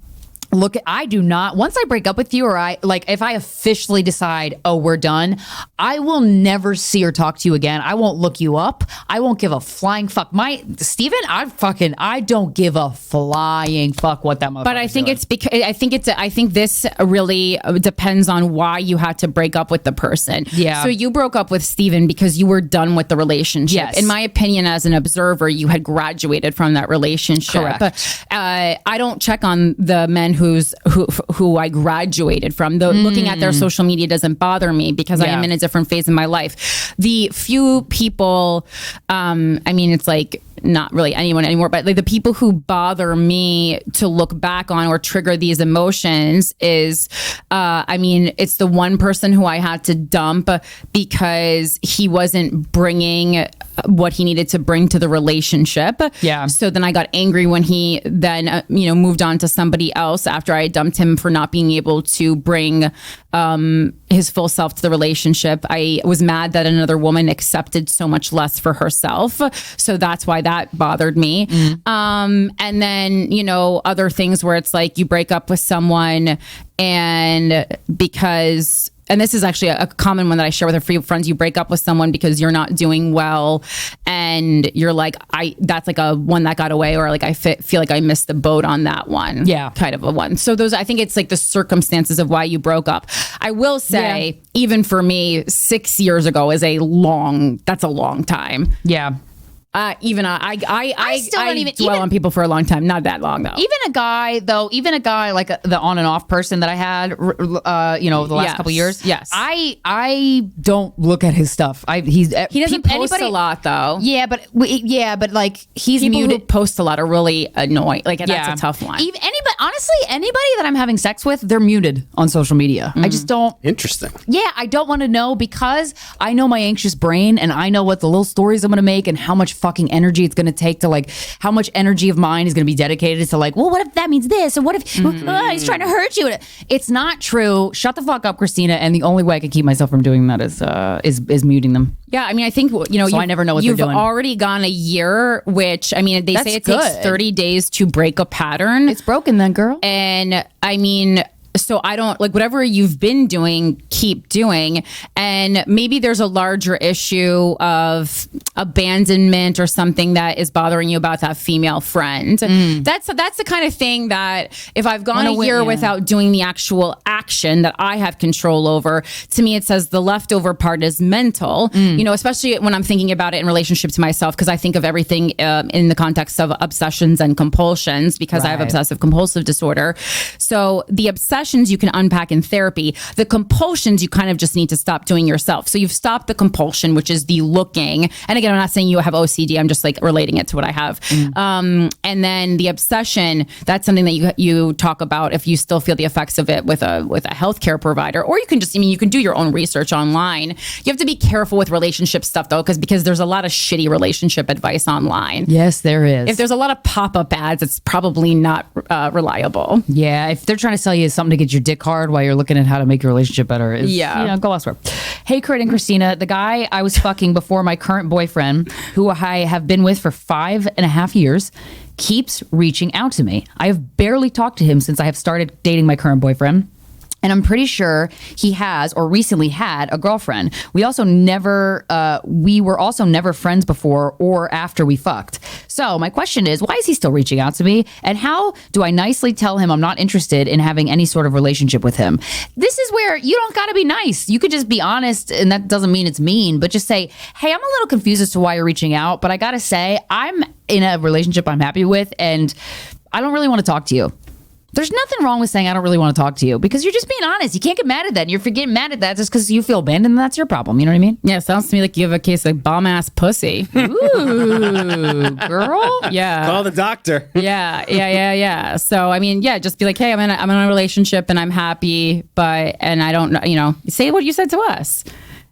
look, I do not. Once I break up with you, or if I officially decide, oh, we're done, I will never see or talk to you again. I won't look you up. I won't give a flying fuck. Steven, I don't give a flying fuck what that motherfucker. But I think it's because I think this really depends on why you had to break up with the person. Yeah. So you broke up with Steven because you were done with the relationship. Yes. In my opinion, as an observer, you had graduated from that relationship. Correct. But I don't check on the men who I graduated from. Looking at their social media doesn't bother me because I am in a different phase in my life. The few people, it's like not really anyone anymore, but like the people who bother me to look back on or trigger these emotions is, it's the one person who I had to dump because he wasn't bringing what he needed to bring to the relationship. Yeah. So then I got angry when he then, moved on to somebody else after I dumped him for not being able to bring his full self to the relationship. I was mad that another woman accepted so much less for herself. So that's why that bothered me. And then, other things where it's like you break up with someone and this is actually a common one that I share with a few friends. You break up with someone because you're not doing well, and you're like, that's like a one that got away, or like I feel like I missed the boat on that one. Yeah, kind of a one. So I think it's like the circumstances of why you broke up. I will say, even for me, 6 years ago is that's a long time. Yeah. I still don't even dwell on people for a long time. Not that long though. Even a guy like the on and off person that I had, over the last couple years. Yes. I don't look at his stuff. He doesn't post a lot though. Yeah, but like he's people muted. who post a lot are really annoying. Like that's a tough one. Anybody that I'm having sex with, they're muted on social media. I just don't. Interesting. Yeah, I don't want to know because I know my anxious brain and I know what the little stories I'm going to make and how much fucking energy it's going to take to like how much energy of mine is going to be dedicated to like, well, what if that means this? Or what if he's trying to hurt you? It's not true. Shut the fuck up, Krystyna. And the only way I can keep myself from doing that is muting them. Yeah, I think so I never know what they're doing. You've already gone a year, which they say it takes 30 days to break a pattern. It's broken then, girl. And so I don't like whatever you've been doing, keep doing. And maybe there's a larger issue of abandonment or something that is bothering you about that female friend. That's the kind of thing that if I've gone a year without doing the actual action that I have control over, to me it says the leftover part is mental. Especially when I'm thinking about it in relationship to myself, because I think of everything in the context of obsessions and compulsions, because I have obsessive compulsive disorder. So the obsessions you can unpack in therapy. The compulsions you kind of just need to stop doing yourself. So you've stopped the compulsion, which is the looking. And again, I'm not saying you have OCD. I'm just like relating it to what I have. And then the obsession, that's something that you talk about if you still feel the effects of it with a healthcare provider, or you can just, you can do your own research online. You have to be careful with relationship stuff though, because there's a lot of shitty relationship advice online. Yes, there is. If there's a lot of pop-up ads, it's probably not reliable. Yeah, if they're trying to sell you something to get your dick hard while you're looking at how to make your relationship better, go elsewhere. Hey, Corinne and Krystyna, the guy I was fucking before my current boyfriend, who I have been with for 5.5 years, keeps reaching out to me. I have barely talked to him since I have started dating my current boyfriend. And I'm pretty sure he has or recently had a girlfriend. We were also never friends before or after we fucked. So my question is, why is he still reaching out to me? And how do I nicely tell him I'm not interested in having any sort of relationship with him? This is where you don't got to be nice. You could just be honest, and that doesn't mean it's mean, but just say, hey, I'm a little confused as to why you're reaching out, but I got to say, I'm in a relationship I'm happy with, and I don't really want to talk to you. There's nothing wrong with saying I don't really want to talk to you, because you're just being honest. You can't get mad at that. And you're getting mad at that just because you feel abandoned, and that's your problem. You know what I mean? Yeah, sounds to me like you have a case of bomb ass pussy. Ooh, girl. Yeah. Call the doctor. Yeah. So just be like, hey, I'm in a relationship and I'm happy, and I don't, say what you said to us.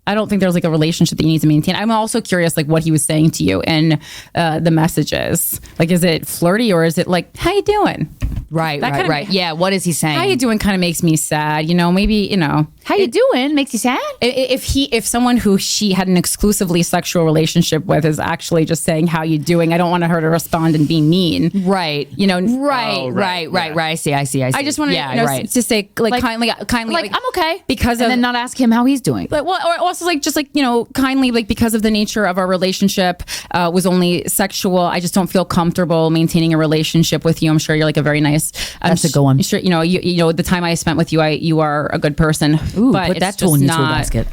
I don't think there's like a relationship that you need to maintain. I'm also curious, like what he was saying to you in the messages. Like, is it flirty or is it like, how you doing? Right. Yeah. What is he saying? How you doing kind of makes me sad. Maybe, How you doing? Makes you sad? If someone who she had an exclusively sexual relationship with is actually just saying how you doing, I don't want her to respond and be mean. Right. You know. Right. I see. I just want to to say kindly like I'm okay because and then not ask him how he's doing. Or also kindly because of the nature of our relationship was only sexual. I just don't feel comfortable maintaining a relationship with you. I'm sure you're like a very nice. That's a good one. I'm sure you know the time I spent with you. You are a good person. Ooh, but put it's that tool in just your tool not, basket.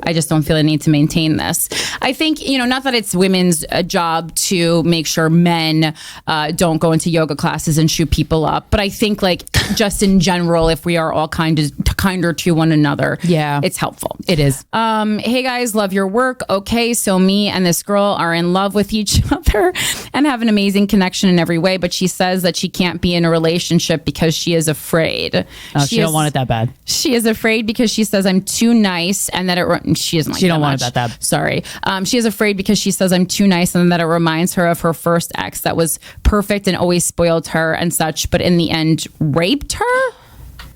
I just don't feel the need to maintain this. I think, not that it's women's job to make sure men don't go into yoga classes and shoot people up, but I think just in general, if we are all kinder to one another, it's helpful. It is. Hey guys, love your work. Okay, so me and this girl are in love with each other and have an amazing connection in every way, but she says that she can't be in a relationship because she is afraid. She don't want it that bad. She is afraid because she says I'm too nice and that she doesn't like she don't that want much. it that bad. Sorry. She is afraid because she says I'm too nice and that it reminds her of her first ex that was perfect and always spoiled her and such, but in the end raped her.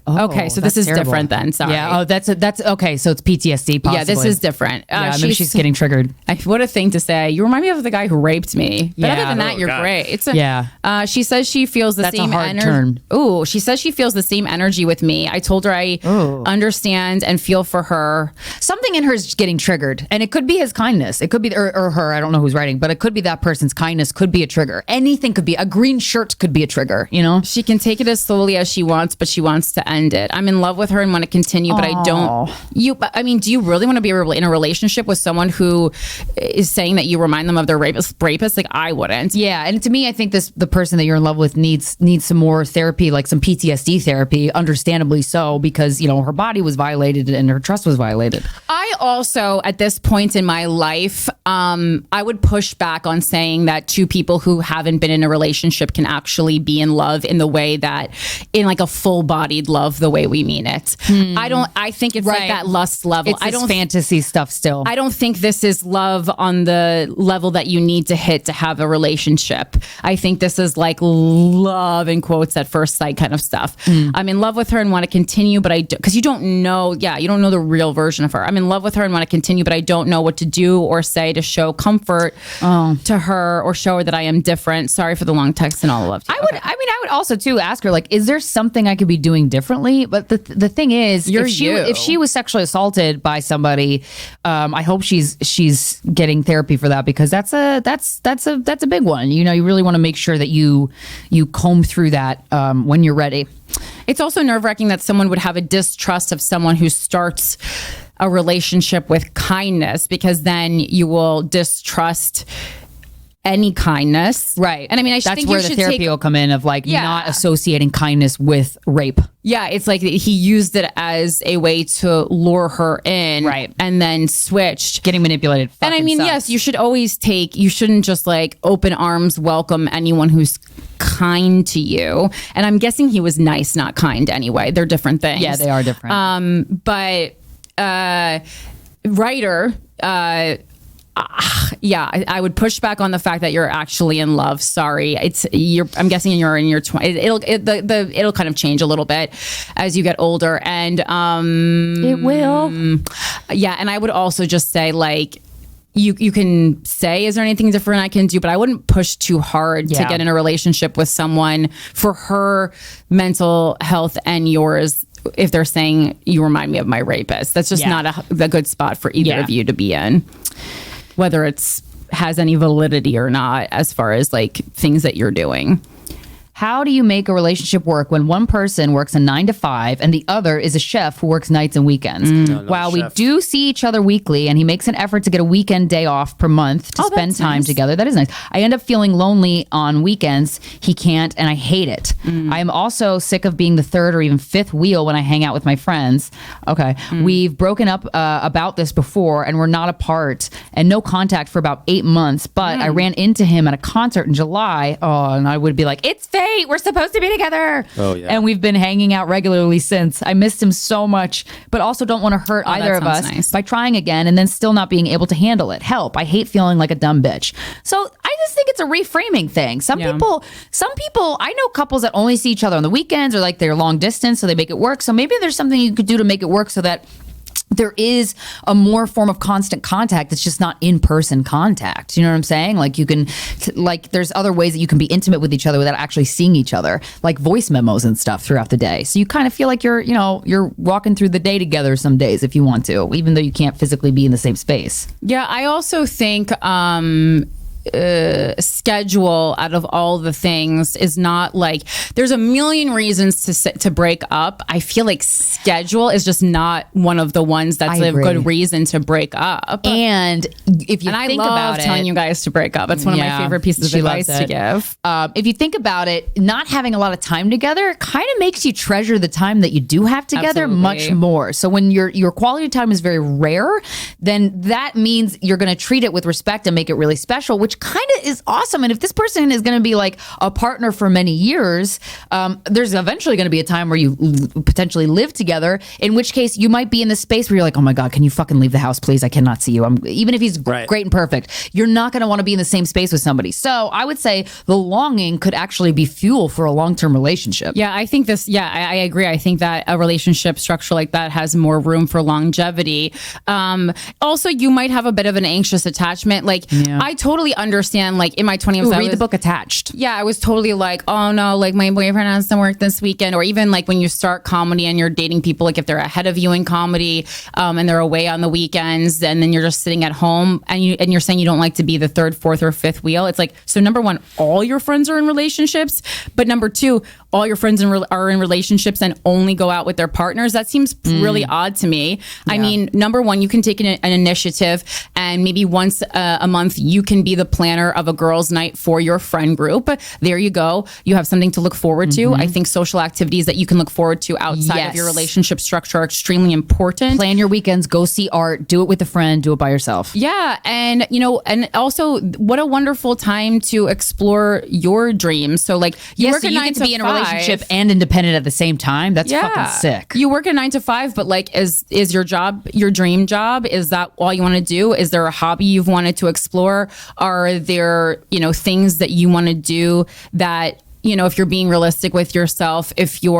Okay, so this is terrible. different then. Sorry. Yeah. Oh, that's okay. So it's PTSD. Possibly. Yeah, this is different. Maybe she's getting triggered. What a thing to say. You remind me of the guy who raped me. But other than that, you're great. She says she feels the same energy. Ooh, she says she feels the same energy with me. I told her I understand and feel for her. Something in her is getting triggered, and it could be his kindness. It could be or her. I don't know who's writing, but it could be that person's kindness. Could be a trigger. Anything could be. A green shirt could be a trigger. She can take it as slowly as she wants, but she wants to end it. I'm in love with her and want to continue, but I don't. Do you really want to be in a relationship with someone who is saying that you remind them of their rapist? Like I wouldn't. Yeah, and to me, I think the person that you're in love with needs some more therapy, like some PTSD therapy, understandably so, because her body was violated and her trust was violated. I also, at this point in my life, I would push back on saying that two people who haven't been in a relationship can actually be in love in the way that, in like a full-bodied love, the way we mean it. I think it's like that lust level. It's this fantasy stuff still. I don't think this is love on the level that you need to hit to have a relationship. I think this is like love in quotes at first sight kind of stuff. I'm in love with her and want to continue, but because you don't know the real version of her. I'm in love with her and want to continue, but I don't know what to do or say to show comfort to her or show her that I am different. Sorry for the long text and all the love. I would also too ask her, like, is there something I could be doing differently? But the thing is, if she was sexually assaulted by somebody, I hope she's getting therapy for that, because that's a big one. You really want to make sure that you comb through that when you're ready. It's also nerve-wracking that someone would have a distrust of someone who starts a relationship with kindness, because then you will distrust any kindness. Right. And I mean, that's where the therapy will come in, of like not associating kindness with rape. Yeah, it's like he used it as a way to lure her in, right, and then switched, getting manipulated. And I mean, yes, you shouldn't just like open arms welcome anyone who's kind to you. And I'm guessing he was nice, not kind anyway. They're different things. Yeah, they are different. But writer, I would push back on the fact that you're actually in love. Sorry, I'm guessing you're in your 20s. It'll kind of change a little bit as you get older, and it will. Yeah, and I would also just say, like, you can say, is there anything different I can do? But I wouldn't push too hard to get in a relationship with someone for her mental health and yours. If they're saying you remind me of my rapist, that's just not a good spot for either of you to be in. Whether it's has any validity or not, as far as like things that you're doing. How do you make a relationship work when one person works a 9 to 5 and the other is a chef who works nights and weekends? While we do see each other weekly and he makes an effort to get a weekend day off per month to spend time together, that is nice. I end up feeling lonely on weekends. He can't, and I hate it. I am also sick of being the third or even fifth wheel when I hang out with my friends. Okay. We've broken up about this before, and we're not apart and no contact for about 8 months, but I ran into him at a concert in July. Oh, and I would be like, it's fake. wait, we're supposed to be together. Oh, yeah. And we've been hanging out regularly since. I missed him so much, but also don't want to hurt either of us by trying again and then still not being able to handle it. Help. I hate feeling like a dumb bitch. So I just think it's a reframing thing. Some people, I know couples that only see each other on the weekends or like they're long distance, so they make it work. So maybe there's something you could do to make it work so that there is a more form of constant contact. It's just not in-person contact. You know what I'm saying? Like you can, there's other ways that you can be intimate with each other without actually seeing each other, like voice memos and stuff throughout the day. So you kind of feel like you're walking through the day together some days if you want to, even though you can't physically be in the same space. Yeah, I also think schedule out of all the things is not like, there's a million reasons to break up. I feel like schedule is just not one of the ones that's a good reason to break up. And if you think about it, telling you guys to break up. It's one of my favorite pieces of advice to give. If you think about it, not having a lot of time together kind of makes you treasure the time that you do have together much more. So when your quality time is very rare, then that means you're going to treat it with respect and make it really special, which kind of is awesome. And if this person is going to be like a partner for many years, there's eventually going to be a time where you potentially live together, in which case you might be in this space where you're like, oh my God, can you fucking leave the house, please? I cannot see you. Even if he's great and perfect, you're not going to want to be in the same space with somebody. So I would say the longing could actually be fuel for a long-term relationship. Yeah, I think I agree. I think that a relationship structure like that has more room for longevity. Also, you might have a bit of an anxious attachment. I totally understand. Like in my 20s, I read the book Attached. Yeah, I was totally like, oh no, like my boyfriend has to work this weekend. Or even like when you start comedy and you're dating people, like if they're ahead of you in comedy and they're away on the weekends, and then you're just sitting at home and you're saying you don't like to be the third, fourth, or fifth wheel. It's like, so number one, all your friends are in relationships, but number two, all your friends are in relationships and only go out with their partners. That seems really odd to me. Yeah. I mean, number one, you can take an initiative, and maybe once a month you can be the planner of a girls' night for your friend group. There you go. You have something to look forward to. I think social activities that you can look forward to outside of your relationship structure are extremely important. Plan your weekends, go see art, do it with a friend, do it by yourself. Yeah. And, and also what a wonderful time to explore your dreams. So like you work at 9 to 5. You get to be in a relationship and independent at the same time. That's fucking sick. You work at 9 to 5, but like, is your job your dream job? Is that all you want to do? Is there a hobby you've wanted to explore? Are there, things that you want to do that, if you're being realistic with yourself, if you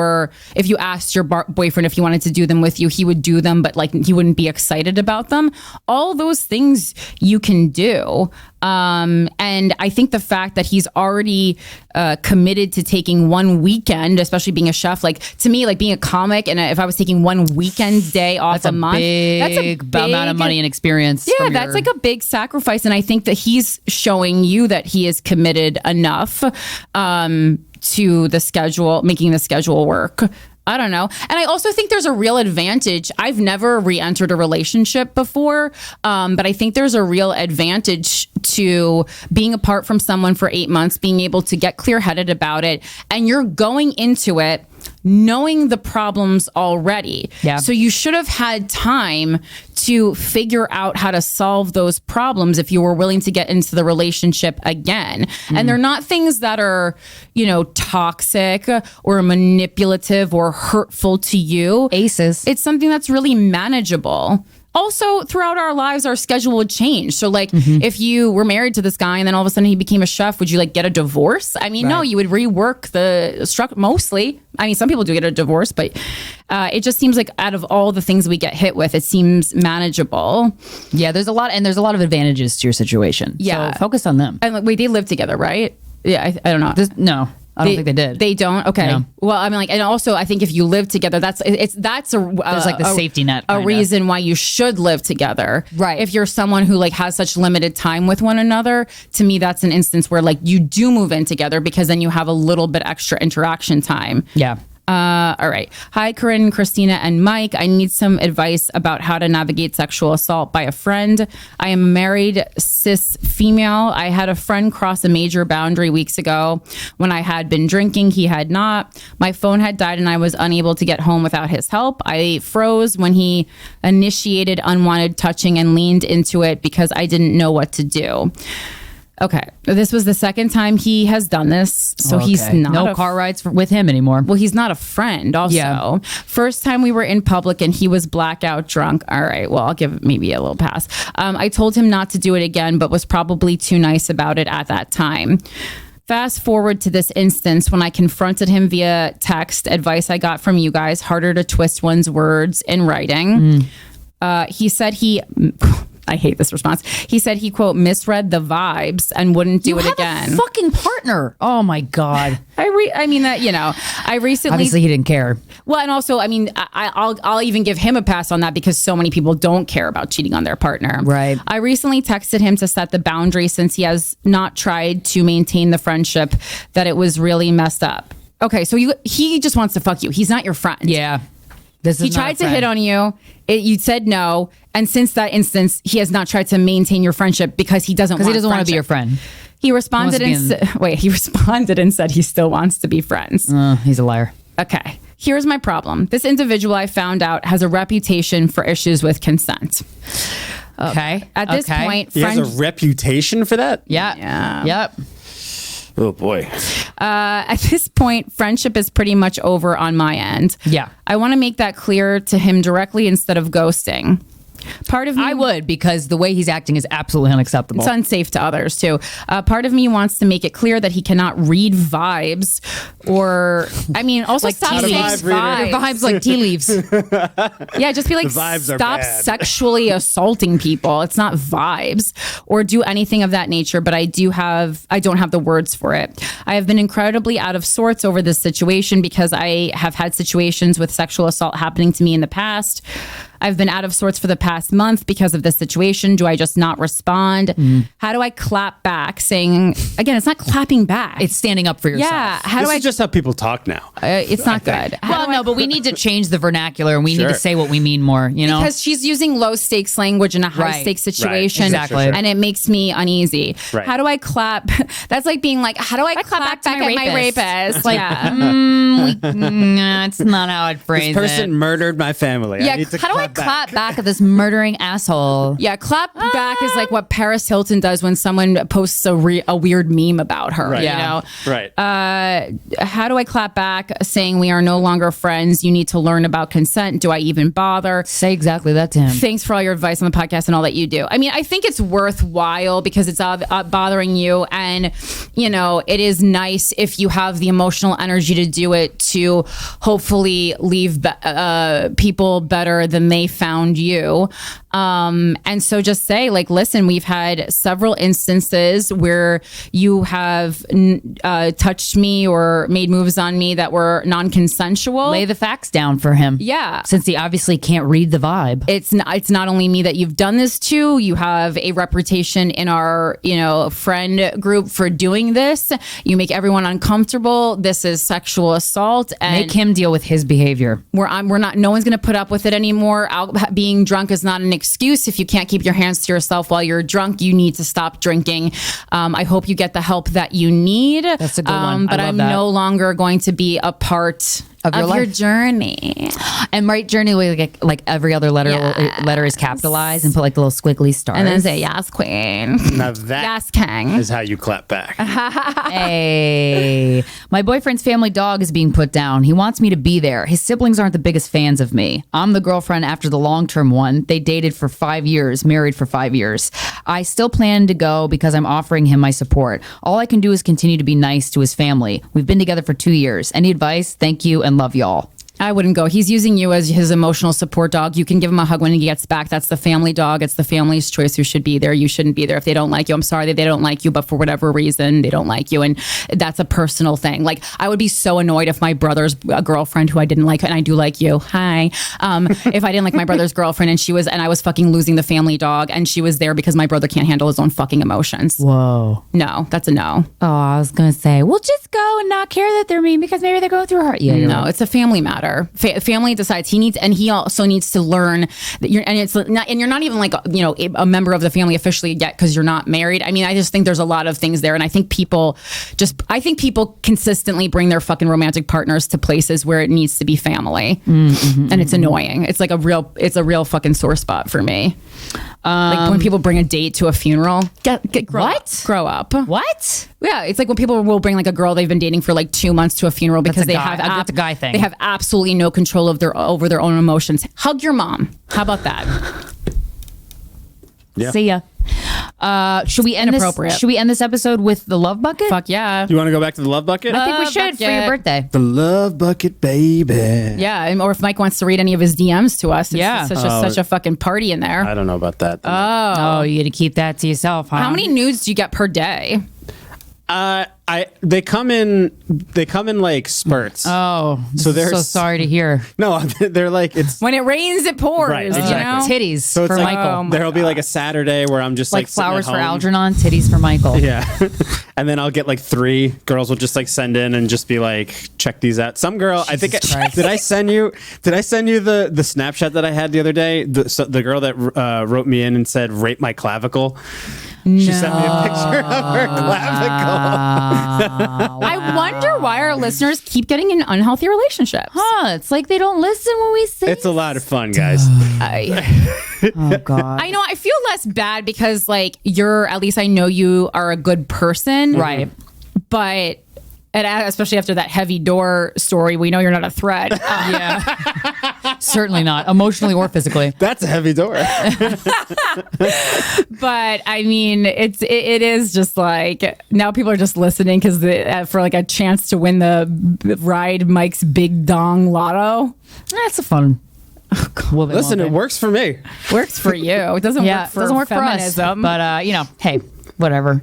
asked your boyfriend if he wanted to do them with you, he would do them, but like he wouldn't be excited about them. All those things you can do. And I think the fact that he's already committed to taking one weekend, especially being a chef, like to me, like being a comic, and if I was taking one weekend day off a month, that's a big amount of money and experience. Yeah, that's like a big sacrifice. And I think that he's showing you that he is committed enough to the schedule, making the schedule work. I don't know. And I also think there's a real advantage. I've never re-entered a relationship before, but I think there's a real advantage to being apart from someone for 8 months, being able to get clear-headed about it, and you're going into it knowing the problems already. Yeah. So you should have had time to figure out how to solve those problems if you were willing to get into the relationship again. And they're not things that are, toxic or manipulative or hurtful to you. Aces. It's something that's really manageable. Also, throughout our lives, our schedule would change. So like if you were married to this guy and then all of a sudden he became a chef, would you like get a divorce? I mean, no, you would rework the structure mostly. I mean, some people do get a divorce, but it just seems like out of all the things we get hit with, it seems manageable. Yeah, there's a lot of advantages to your situation. Yeah. So focus on them. And like, wait, they live together, right? Yeah, I don't know. No. I don't think they did. They don't? Okay. No. Well, I mean, like, and also I think if you live together, there's like the safety net. A reason why you should live together. Right. If you're someone who like has such limited time with one another, to me, that's an instance where like you do move in together because then you have a little bit extra interaction time. Yeah. All right. Hi, Corinne, Krystyna, and Mike. I need some advice about how to navigate sexual assault by a friend. I am a married cis female. I had a friend cross a major boundary weeks ago. When I had been drinking, he had not. My phone had died and I was unable to get home without his help. I froze when he initiated unwanted touching and leaned into it because I didn't know what to do. Okay, this was the second time he has done this, so he's Okay. not no car rides with him anymore. Well, he's not a friend also. Yeah. First time we were in public and he was blackout drunk. All right, well, I'll give maybe a little pass. I told him not to do it again, but was probably too nice about it at that time. Fast forward to this instance when I confronted him via text, advice I got from you guys, harder to twist one's words in writing. He said I hate this response. He said he, quote, misread the vibes and wouldn't do it again. A fucking partner. Oh my God. I recently. Obviously, he didn't care. Well, and also, I mean, I'll even give him a pass on that because so many people don't care about cheating on their partner. Right. I recently texted him to set the boundary since he has not tried to maintain the friendship, that it was really messed up. Okay, so he just wants to fuck you. He's not your friend. Yeah. He tried to hit on you. You said no. And since that instance, he has not tried to maintain your friendship because he doesn't want to be your friend. He responded he responded and said he still wants to be friends. He's a liar. Okay. Here's my problem. This individual, I found out, has a reputation for issues with consent. Okay. At this point, He has a reputation for that? Yeah. Yep. Oh, boy. At this point, friendship is pretty much over on my end. Yeah. I want to make that clear to him directly instead of ghosting. Part of me, I would, because the way he's acting is absolutely unacceptable. it's unsafe to others too. Part of me wants to make it clear that he cannot read vibes, or I mean, also Like stop tea saying leaves. vibes. Vibes like tea leaves. Yeah, just be like, The vibes are stop bad. sexually assaulting people. It's not vibes, or do anything of that nature. But I don't have the words for it. I have been incredibly out of sorts over this situation because I have had situations with sexual assault happening to me in the past. I've been out of sorts for the past month because of this situation. Do I just not respond? How do I clap back? Saying, again, it's not clapping back. It's standing up for yourself. yeah. How This do I? is just how people talk now. It's not good. Well, no, but we need to change the vernacular and we need Sure. to say what we mean more, you know? Because she's using low stakes language in a high Right. stakes situation, Exactly. and it makes me uneasy. Right. How do I clap? That's like being like, how do I clap back at my rapist? Like, It's not how I'd phrase This person it. murdered my family. Yeah, I need to How do I clap clap back at this murdering asshole? yeah, clap back is like what Paris Hilton does when someone posts a weird meme about her. Right. You Yeah. know. Right. How do I clap back saying we are no longer friends? You need to learn about consent. Do I even bother? Say exactly that to him. Thanks for all your advice on the podcast and all that you do. I mean, I think it's worthwhile because it's bothering you. And, you know, it is nice if you have the emotional energy to do it to hopefully leave people better than they found you. And so just say, like, listen, we've had several instances where you have touched me or made moves on me that were non-consensual. Lay the facts down for him. Yeah. Since he obviously can't read the vibe. It's not only me that you've done this to. You have a reputation in our, friend group for doing this. You make everyone uncomfortable. This is sexual assault, and Make him deal with his behavior. we're not. No one's going to put up with it anymore. Being drunk is not an excuse. If you can't keep your hands to yourself while you're drunk, you need to stop drinking. I hope you get the help that you need. That's a good one. But I love I'm that. no longer going to be a part Of your your life. journey. And write journey like every other letter letter is capitalized and put like the little squiggly stars. And then say, yes, queen. Now that Yes, king. is how you clap back. Hey, my boyfriend's family dog is being put down. He wants me to be there. His siblings aren't the biggest fans of me. I'm the girlfriend after the long-term one. They dated for 5 years, married for 5 years. I still plan to go because I'm offering him my support. All I can do is continue to be nice to his family. We've been together for 2 years. Any advice? Thank you and love y'all. I wouldn't go. He's using you as his emotional support dog. You can give him a hug when he gets back. That's the family dog. It's the family's choice who should be there. You shouldn't be there if they don't like you. I'm sorry that they don't like you, but for whatever reason, they don't like you. And that's a personal thing. Like, I would be so annoyed if my brother's girlfriend, who I didn't like, and I do like you, hi. If I didn't like my brother's girlfriend and I was fucking losing the family dog and she was there because my brother can't handle his own fucking emotions. Whoa. No, that's a no. Oh, I was going to say, well, just go and not care that they're mean because maybe they're going through a hard. Yeah, No, it's a family matter. Family decides he also needs to learn that you're not even like a member of the family officially yet because you're not married. I mean, I just think there's a lot of things there, and I think people consistently bring their fucking romantic partners to places where it needs to be family, and it's annoying. It's like a real fucking sore spot for me. Like when people bring a date to a funeral. Grow up. What? Yeah, it's like when people will bring like a girl they've been dating for like 2 months to a funeral because that's a guy thing. They have absolutely no control of over their own emotions. Hug your mom. How about that? Yeah. See ya. Should we end Inappropriate. Should we end this episode with the love bucket? Fuck yeah. You want to go back to the love bucket? I think we should for your birthday. The love bucket, baby. Yeah, or if Mike wants to read any of his DMs to us. Yeah. It's such a fucking party in there. I don't know about that. Oh, you got to keep that to yourself, huh? How many nudes do you get per day? They come in like spurts. Oh, So they're so sorry to hear. No, they're like it's When it rains, it pours. Right, You exactly. know? Titties so it's for like Michael. there'll be like a Saturday where I'm just like sitting at flowers for home. Algernon, titties for Michael. Yeah. And then I'll get like 3 girls will just like send in and just be like, check these out. Some girl, I think, Christ. did I send you the Snapchat that I had the other day? The girl that wrote me in and said, rape my clavicle. She sent me a picture of her clavicle. I wonder why our listeners keep getting in unhealthy relationships. Huh? It's like they don't listen when we say. It's a lot of fun, guys. Oh God. I know. I feel less bad because, like, at least I know you are a good person. Right. But, and especially after that heavy door story, we know you're not a threat. Yeah. Certainly not emotionally or physically. That's a heavy door. But I mean, it is just like now people are just listening because for like a chance to win the ride Mike's Big Dong Lotto. That's a fun. Listen, it works for me. Works for you. It doesn't Yeah, work for doesn't work feminism. for us. But hey, whatever.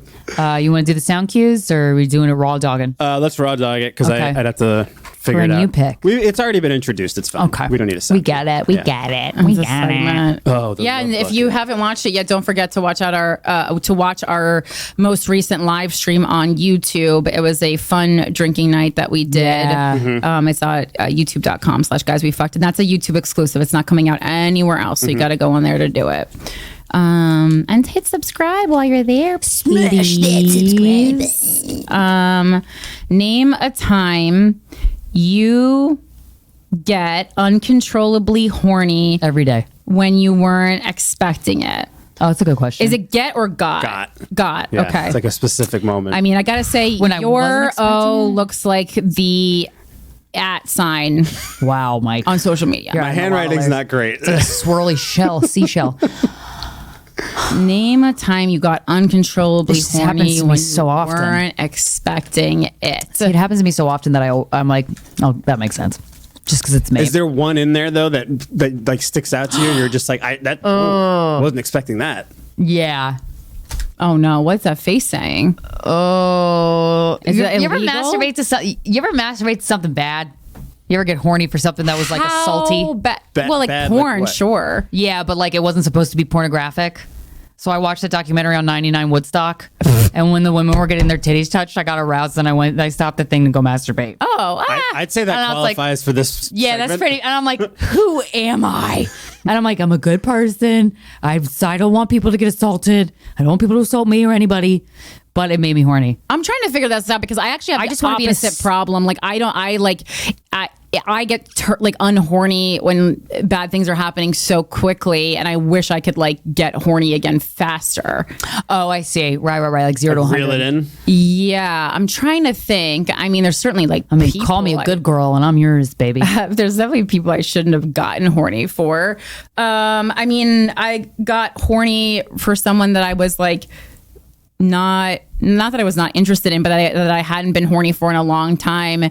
You want to do the sound cues, or are we doing a raw dogging? Let's raw dog it because Okay. I'd have to figure it Corinne, out. you pick. It's already been introduced. It's fine. Okay. We don't need a sound. We got it. We got it. We It's a got it. segment. Oh, the yeah, love and if bucket. you haven't watched it yet, don't forget to watch our most recent live stream on YouTube. It was a fun drinking night that we did. Yeah. It's at youtube.com/Guys We Fcked, and that's a YouTube exclusive. It's not coming out anywhere else, so you got to go on there to do it. And hit subscribe while you're there, sweeties. Name a time you get uncontrollably horny Every day. when you weren't expecting it. Oh, that's a good question. Is it get or got? Got. Yeah, Okay. It's like a specific moment. I mean, I gotta say, When I wasn't your expecting O it? looks like the @ sign Wow, Mike. on social media. my handwriting's not great. A swirly seashell. Name a time you got uncontrollably This happens horny to me when so you often. weren't expecting it. It happens to me so often that I'm like, oh, that makes sense. Just because it's me. Is there one in there though that like sticks out to you? And you're just like, wasn't expecting that. Yeah. Oh no, what's that face saying? Oh. Is you, it you ever illegal? masturbate to something bad? You ever get horny for something that was like a salty? Well, like bad, like porn, what? sure. Yeah, but like it wasn't supposed to be pornographic. So I watched the documentary on 99 Woodstock, and when the women were getting their titties touched, I got aroused and I stopped the thing to go masturbate. Oh, I'd say that And I was like, qualifies for this. Yeah, that's segment. pretty. And I'm like, who am I? And I'm like, I'm a good person. I don't want people to get assaulted. I don't want people to assault me or anybody. But it made me horny. I'm trying to figure that out because I actually have I the just wanna be opposite problem. Like I get unhorny when bad things are happening so quickly, and I wish I could like get horny again faster. Oh, I see. Right. Like 0 to 100. Reel it in. Yeah, I'm trying to think. I mean, there's certainly like Call me a good girl and I'm yours, baby. There's definitely people I shouldn't have gotten horny for. I mean, I got horny for someone that I was like not that I was not interested in, but that I hadn't been horny for in a long time,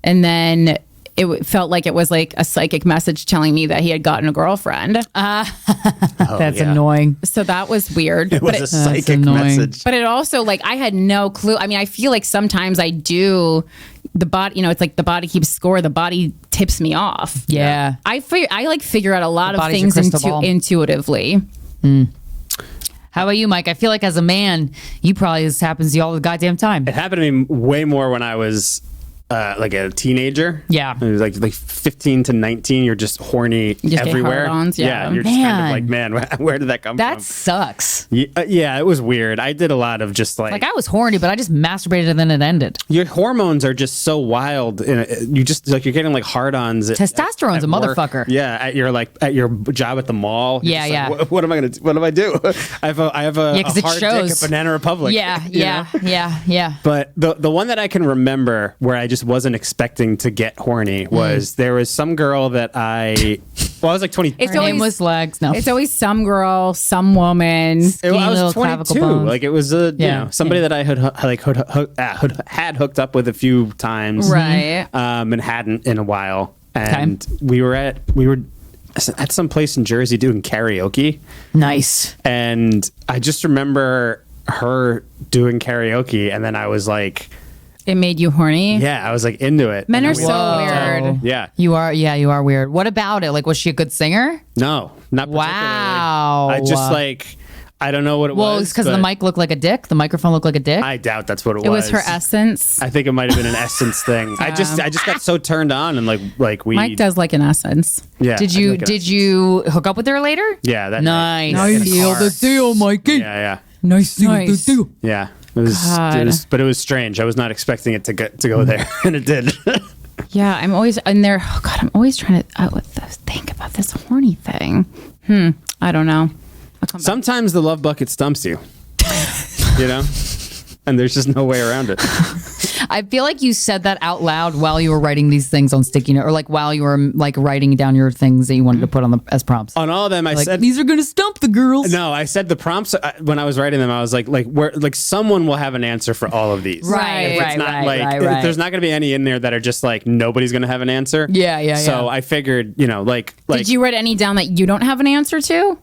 and then it felt like it was like a psychic message telling me that he had gotten a girlfriend. That's yeah. annoying. So that was weird. It was but a psychic annoying. message. But it also, like, I had no clue. I mean, I feel like sometimes I do the body, it's like the body keeps score. The body tips me off. Yeah. I figure out a lot The of body's things your crystal ball. intuitively. How about you, Mike? I feel like as a man, this happens to you all the goddamn time. It happened to me way more when I was like a teenager. Yeah. It was like 15 to 19. You're just horny just get everywhere. hard-ons, yeah. You're just kind of Man. like, man, where did that come That from? sucks. Yeah, it was weird. I did a lot of just Like I was horny, but I just masturbated and then it ended. your hormones are just so wild. You just like you're getting like hard-ons. Testosterone's a work. motherfucker. Yeah, at your job at the mall. You're Yeah, just like, yeah. What am I gonna? What do I do? I have a, Yeah, 'cause it hard shows. dick at Banana Republic. Yeah, you know? yeah. But the one that I can remember where I just wasn't expecting to get horny was there was some girl that I was like 20. It's Her name always- was Legs. No. It's always some girl, some woman. Skinny I little was clavicle 22. bones. Like it was Yeah, somebody that I had hooked up with a few times, Right. And hadn't in a while. And we were at some place in Jersey doing karaoke, Nice. and I just remember her doing karaoke, and then I was like, It made you horny. yeah, I was like into it. Men And are then we- so weird. Yeah, You are weird. What about it? Like, was she a good singer? no, not particularly. Wow. I just like. I don't know what it Well, was. it's because the but mic looked like a dick. The microphone looked like a dick. I doubt that's what it was. It was her essence. I think it might have been an essence thing. I just got so turned on and like we. Mike does like an essence. Yeah. did I you think it- did you hook up with her later? Yeah. That Nice. night. Yeah, in a Seal car. the deal, Mikey. Yeah. Nice. Yeah. It was, but it was strange. I was not expecting it to go there, and it did. Yeah, I'm always in there. Oh God, I'm always trying to think about this horny thing. I don't know. I'll come back. Sometimes the love bucket stumps you. You know, and there's just no way around it. I feel like you said that out loud while you were writing these things on sticky note, or like while you were like writing down your things that you wanted to put on as prompts. On all of them, I Like, said these are gonna stump the girls. no. I said the prompts when I was writing them. I was like someone will have an answer for all of these. Right, It's right, not right, like right. there's not going to be any in there that are just like nobody's going to have an answer. Yeah. So I figured, like Did you write any down that you don't have an answer to?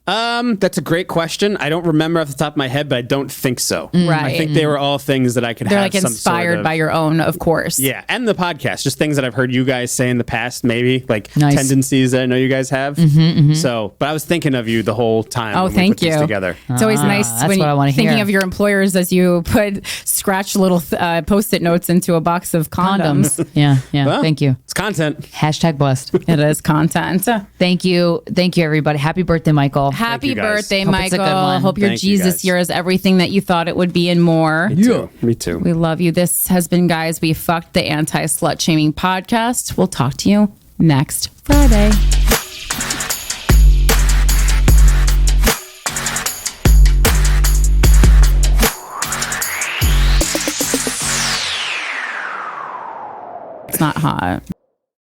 that's a great question. I don't remember off the top of my head, but I don't think so. Right. I think they were all things that I could They're have like some inspired sort of, by your own, of course. yeah, and the podcast, just things that I've heard you guys say in the past, maybe like Nice. tendencies that I know you guys have. So, but I was thinking of you the whole time. Oh, when we thank put these you. together. It's always nice that's when what I wanna thinking hear. of your employers as you put scratch little post-it notes into a box of condoms. Yeah. Well, Thank you. It's content. Hashtag blessed. It is content. Thank you, everybody. Happy birthday, Michael. Happy you, guys. birthday, Hope it's a good Michael. one. Hope your Thank you, Jesus guys. year is everything that you thought it would be and more. Me too. We love you. This has been Guys We Fucked, the anti-slut shaming podcast. We'll talk to you next Friday. It's not hot.